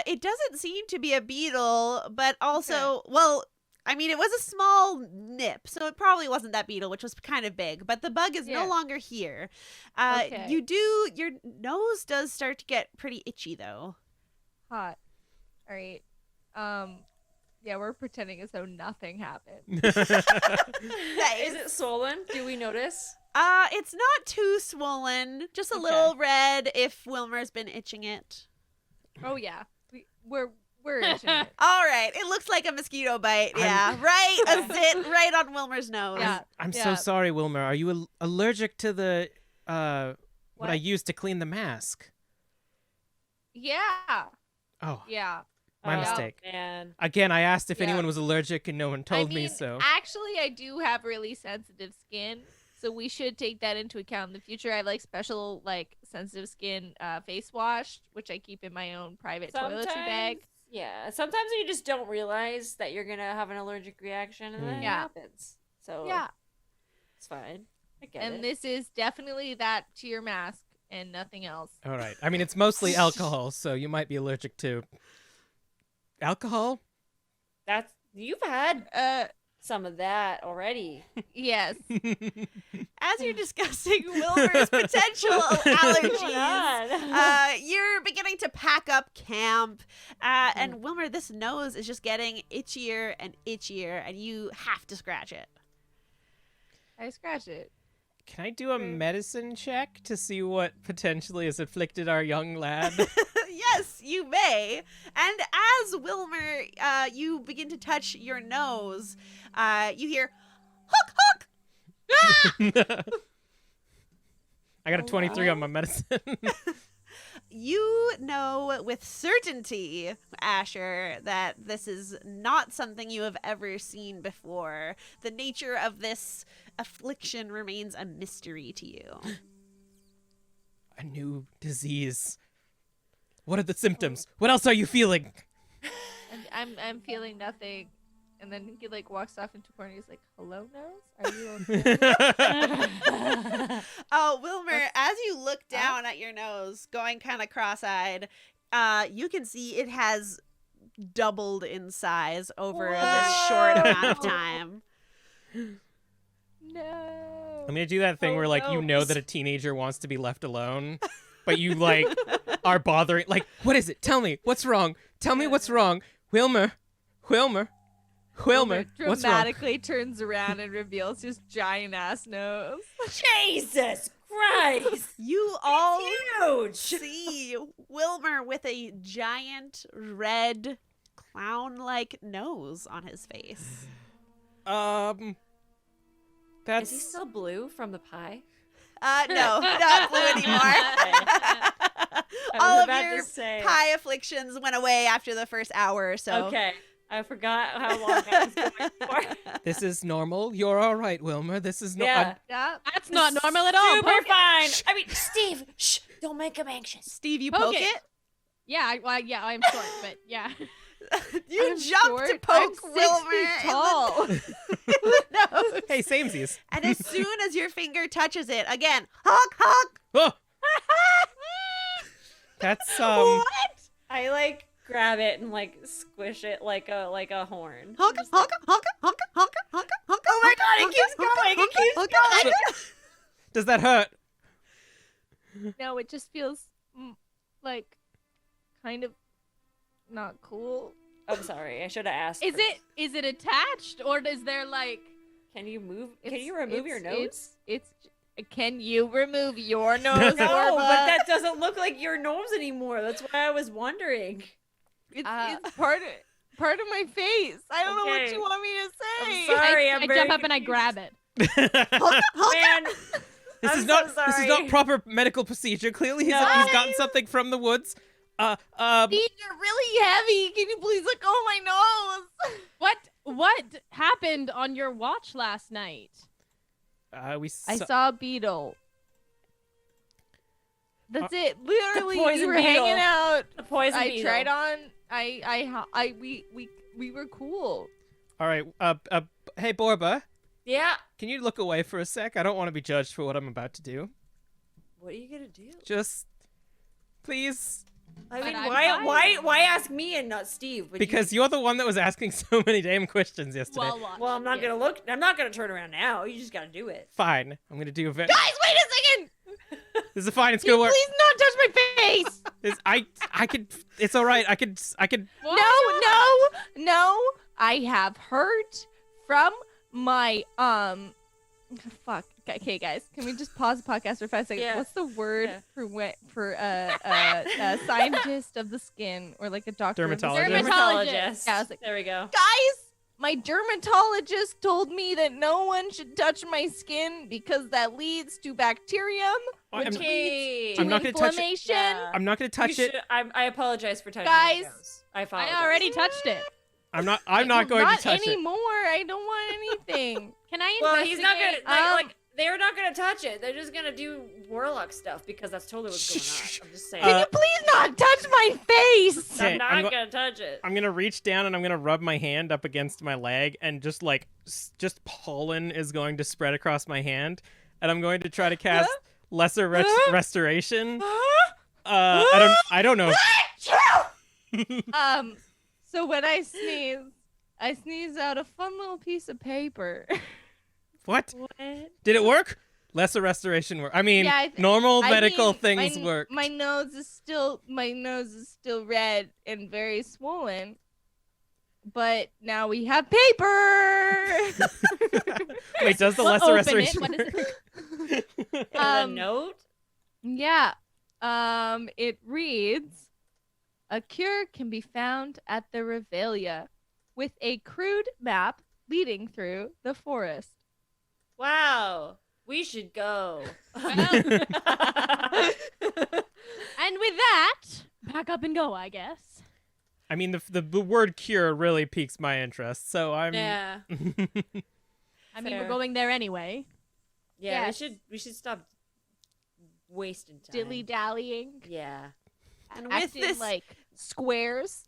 It doesn't seem to be a beetle, but also, well, I mean, it was a small nip, so it probably wasn't that beetle, which was kind of big. But the bug is no Yeah. longer here. Okay. Your nose does start to get pretty itchy, though. Hot. All right. Yeah, we're pretending as though nothing happened. is it swollen? Do we notice? It's not too swollen, just a Okay. little red if Wilmer's been itching it. Oh yeah, we're itching it. All right, it looks like a mosquito bite. Yeah, right, a zit right on Wilmer's nose. Yeah. I'm Yeah. so sorry, Wilmer. Are you allergic to the what I What? used to clean the mask? Yeah. Oh, Yeah. my Oh, mistake. Man. Again, I asked if Yeah. anyone was allergic and no one told I me mean, so. Actually, I do have really sensitive skin, so we should take that into account in the future. I have like special like sensitive skin face wash, which I keep in my own private toiletry bag. Yeah. Sometimes you just don't realize that you're gonna have an allergic reaction, and then it Yeah. happens. So Yeah. it's fine. I get And it. this is definitely that to your mask and nothing else. All right. I mean, it's mostly alcohol, so you might be allergic to alcohol. That's you've had Uh, some of that already. yes. As you're discussing Wilmer's potential allergies, you're beginning to pack up camp, and Wilmer, this nose is just getting itchier and itchier, and you have to scratch it. I scratch it. Can I do a medicine check to see what potentially has afflicted our young lad? Yes, you may. And as Wilmer, you begin to touch your nose, you hear, "Hook, hook!" I got a 23 on my medicine. You know with certainty, Asher, that this is not something you have ever seen before. The nature of this affliction remains a mystery to you. A new disease. What are the symptoms? What else are you feeling? And I'm feeling nothing. And then he like walks off into a corner. He's like, "Hello, nose? Are you okay?" Oh, Wilmer, as you look down at your nose, going kind of cross-eyed, you can see it has doubled in size over this short amount of time. No. I'm gonna do that thing Oh, where, like, you know no. that a teenager wants to be left alone, but you, like, are bothering. Like, what is it? Tell me. What's wrong? Tell me what's wrong. Wilmer. Wilmer, what's wrong? Dramatically turns around and reveals his giant ass nose. Jesus Christ! You all Huge. see Wilmer with a giant red clown-like nose on his face. That's Is he still blue from the pie? No, not blue anymore. I All was of about your to say. pie afflictions went away after the first hour or so. Okay, I forgot how long I was going for. this is normal. You're all right, Wilmer. This is not. Yeah, Yeah. That's not normal at all. super Poke it. fine. I mean, Steve, shh! Don't make him anxious. Steve, you Poke poke it. it? Yeah, yeah, I'm short, but yeah. You I'm jump to short. poke I'm 6 Wilmer feet in tall. the nose. Hey, samesies. And as soon as your finger touches it, again, honk, honk. Oh! That's What? I like grab it and like squish it like a horn. Honk, Just honk, honk, honk, honk, honk, honk. Oh my God, it keeps going, it keeps going. Does that hurt? No, it just feels like kind of not cool. I'm sorry, I should have asked. Is first. it attached or is there like Can you move? Can you remove your It's- nose? It's Can you remove your nose, No, Orba? but that doesn't look like your nose anymore. That's why I was wondering. It's part of my face. I don't know what Okay. you want me to say. I'm sorry. I jump up and I grab it. Man, This I'm is so not this is sorry. not proper medical procedure. Clearly, he's gotten something from the woods. These are really heavy. Can you please let go of my nose? What happened on your watch last night? I I saw a beetle. That's it. Literally, we poison were beetle. hanging out. The poison I beetle. tried on. We were cool. All right. Hey, Borba, Yeah. can you look away for a sec? I don't want to be judged for what I'm about to do. What are you gonna do? Just, please, I mean, I'm why ask me and not Steve? Would because you're the one that was asking so many damn questions yesterday. Well, I'm not gonna look. I'm not gonna turn around now. You just gotta do it. Fine. I'm gonna do a very. Guys, wait a second. This is fine. It's Can you gonna work. please not touch my face? I could. It's all right. I could. No. I have heard from my Fuck. Okay, guys, can we just pause the podcast for 5 seconds? Yeah. What's the word for a scientist of the skin or like a doctor? of the Dermatologist. skin? Dermatologist. Yeah, I was like, there we go. guys, my dermatologist told me that no one should touch my skin because that leads to bacterium, which leads Okay. to I'm not gonna touch it. inflammation. Yeah. I'm not gonna touch it. I apologize for touching Guys, your nose. I apologize. I already touched it. I'm not going to touch it. anymore. I don't want anything. Can I Well, he's not gonna investigate? like they're not gonna touch it. They're just gonna do warlock stuff because that's totally what's going on. I'm just saying. Can you please not touch my face? Okay, I'm not gonna touch it. I'm gonna reach down and I'm gonna rub my hand up against my leg, and just just pollen is going to spread across my hand, and I'm going to try to cast lesser restoration. I don't know. So when I sneeze out a fun little piece of paper. What? Did it work? Lesser restoration work. I mean, normal medical things work. My nose is still red and very swollen. But now we have paper. Wait, does the We'll lesser open restoration it. What is work? A note? Yeah. It reads, a cure can be found at the Revelia with a crude map leading through the forest. Wow. We should go. And with that, pack up and go, I guess. I mean, the word cure really piques my interest, so I'm. Yeah. I mean, Fair. we're going there anyway. Yeah, Yes. we should stop wasting time. Dilly dallying. Yeah. And with Acting this like squares.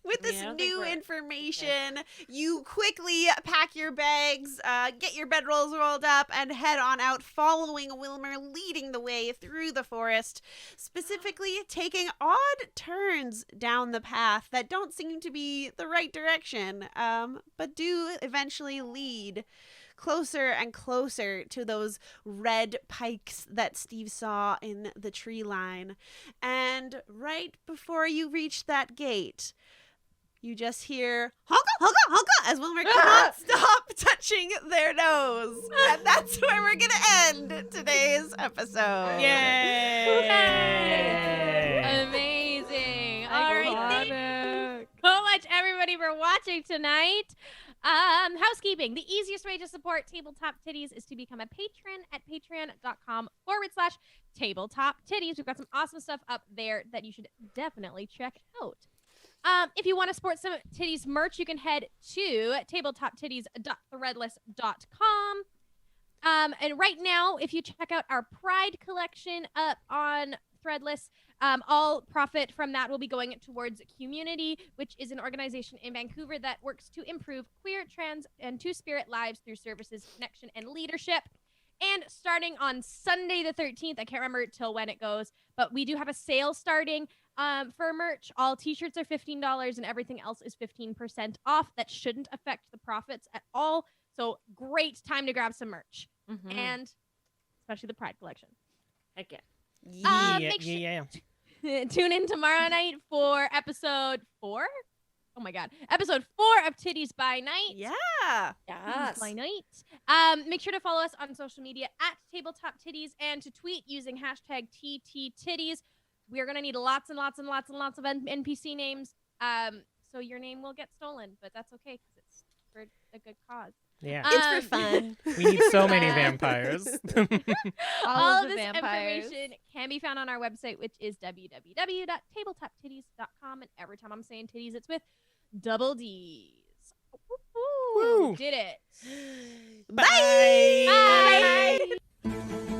With this I don't think new we're- information, you quickly pack your bags, get your bedrolls rolled up, and head on out, following Wilmer leading the way through the forest, specifically taking odd turns down the path that don't seem to be the right direction, but do eventually lead closer and closer to those red pikes that Steve saw in the tree line. And right before you reach that gate, you just hear honka, honka, honka as Wilmer cannot stop touching their nose. And that's where we're going to end today's episode. Yay! Amazing. All right, thank you so much, everybody, for watching tonight. Housekeeping. The easiest way to support Tabletop Tiddies is to become a patron at patreon.com/Tabletop Tiddies. We've got some awesome stuff up there that you should definitely check out. If you want to support some Tiddies merch, you can head to tabletoptiddies.threadless.com. And right now, if you check out our Pride collection up on Threadless, all profit from that will be going towards Community, which is an organization in Vancouver that works to improve queer, trans, and two-spirit lives through services, connection, and leadership. And starting on Sunday the 13th, I can't remember till when it goes, but we do have a sale starting for merch. All t-shirts are $15 and everything else is 15% off. That shouldn't affect the profits at all. So great time to grab some merch. Mm-hmm. And especially the Pride collection. Heck yeah. Yeah, make sure- yeah. Tune in tomorrow night for episode 4 Oh my god. Episode 4 of Titties by Night. Yeah. Titties by Night. Make sure to follow us on social media at Tabletop Tiddies and to tweet using hashtag TTTitties. We're going to need lots and lots and lots and lots of NPC names. So your name will get stolen, but that's okay because it's for a good cause. Yeah. It's for fun. We need so many vampires. All of of the this vampires. information can be found on our website, which is www.tabletoptitties.com. And every time I'm saying titties, it's with double D's. Woo. Did it. Bye. Bye.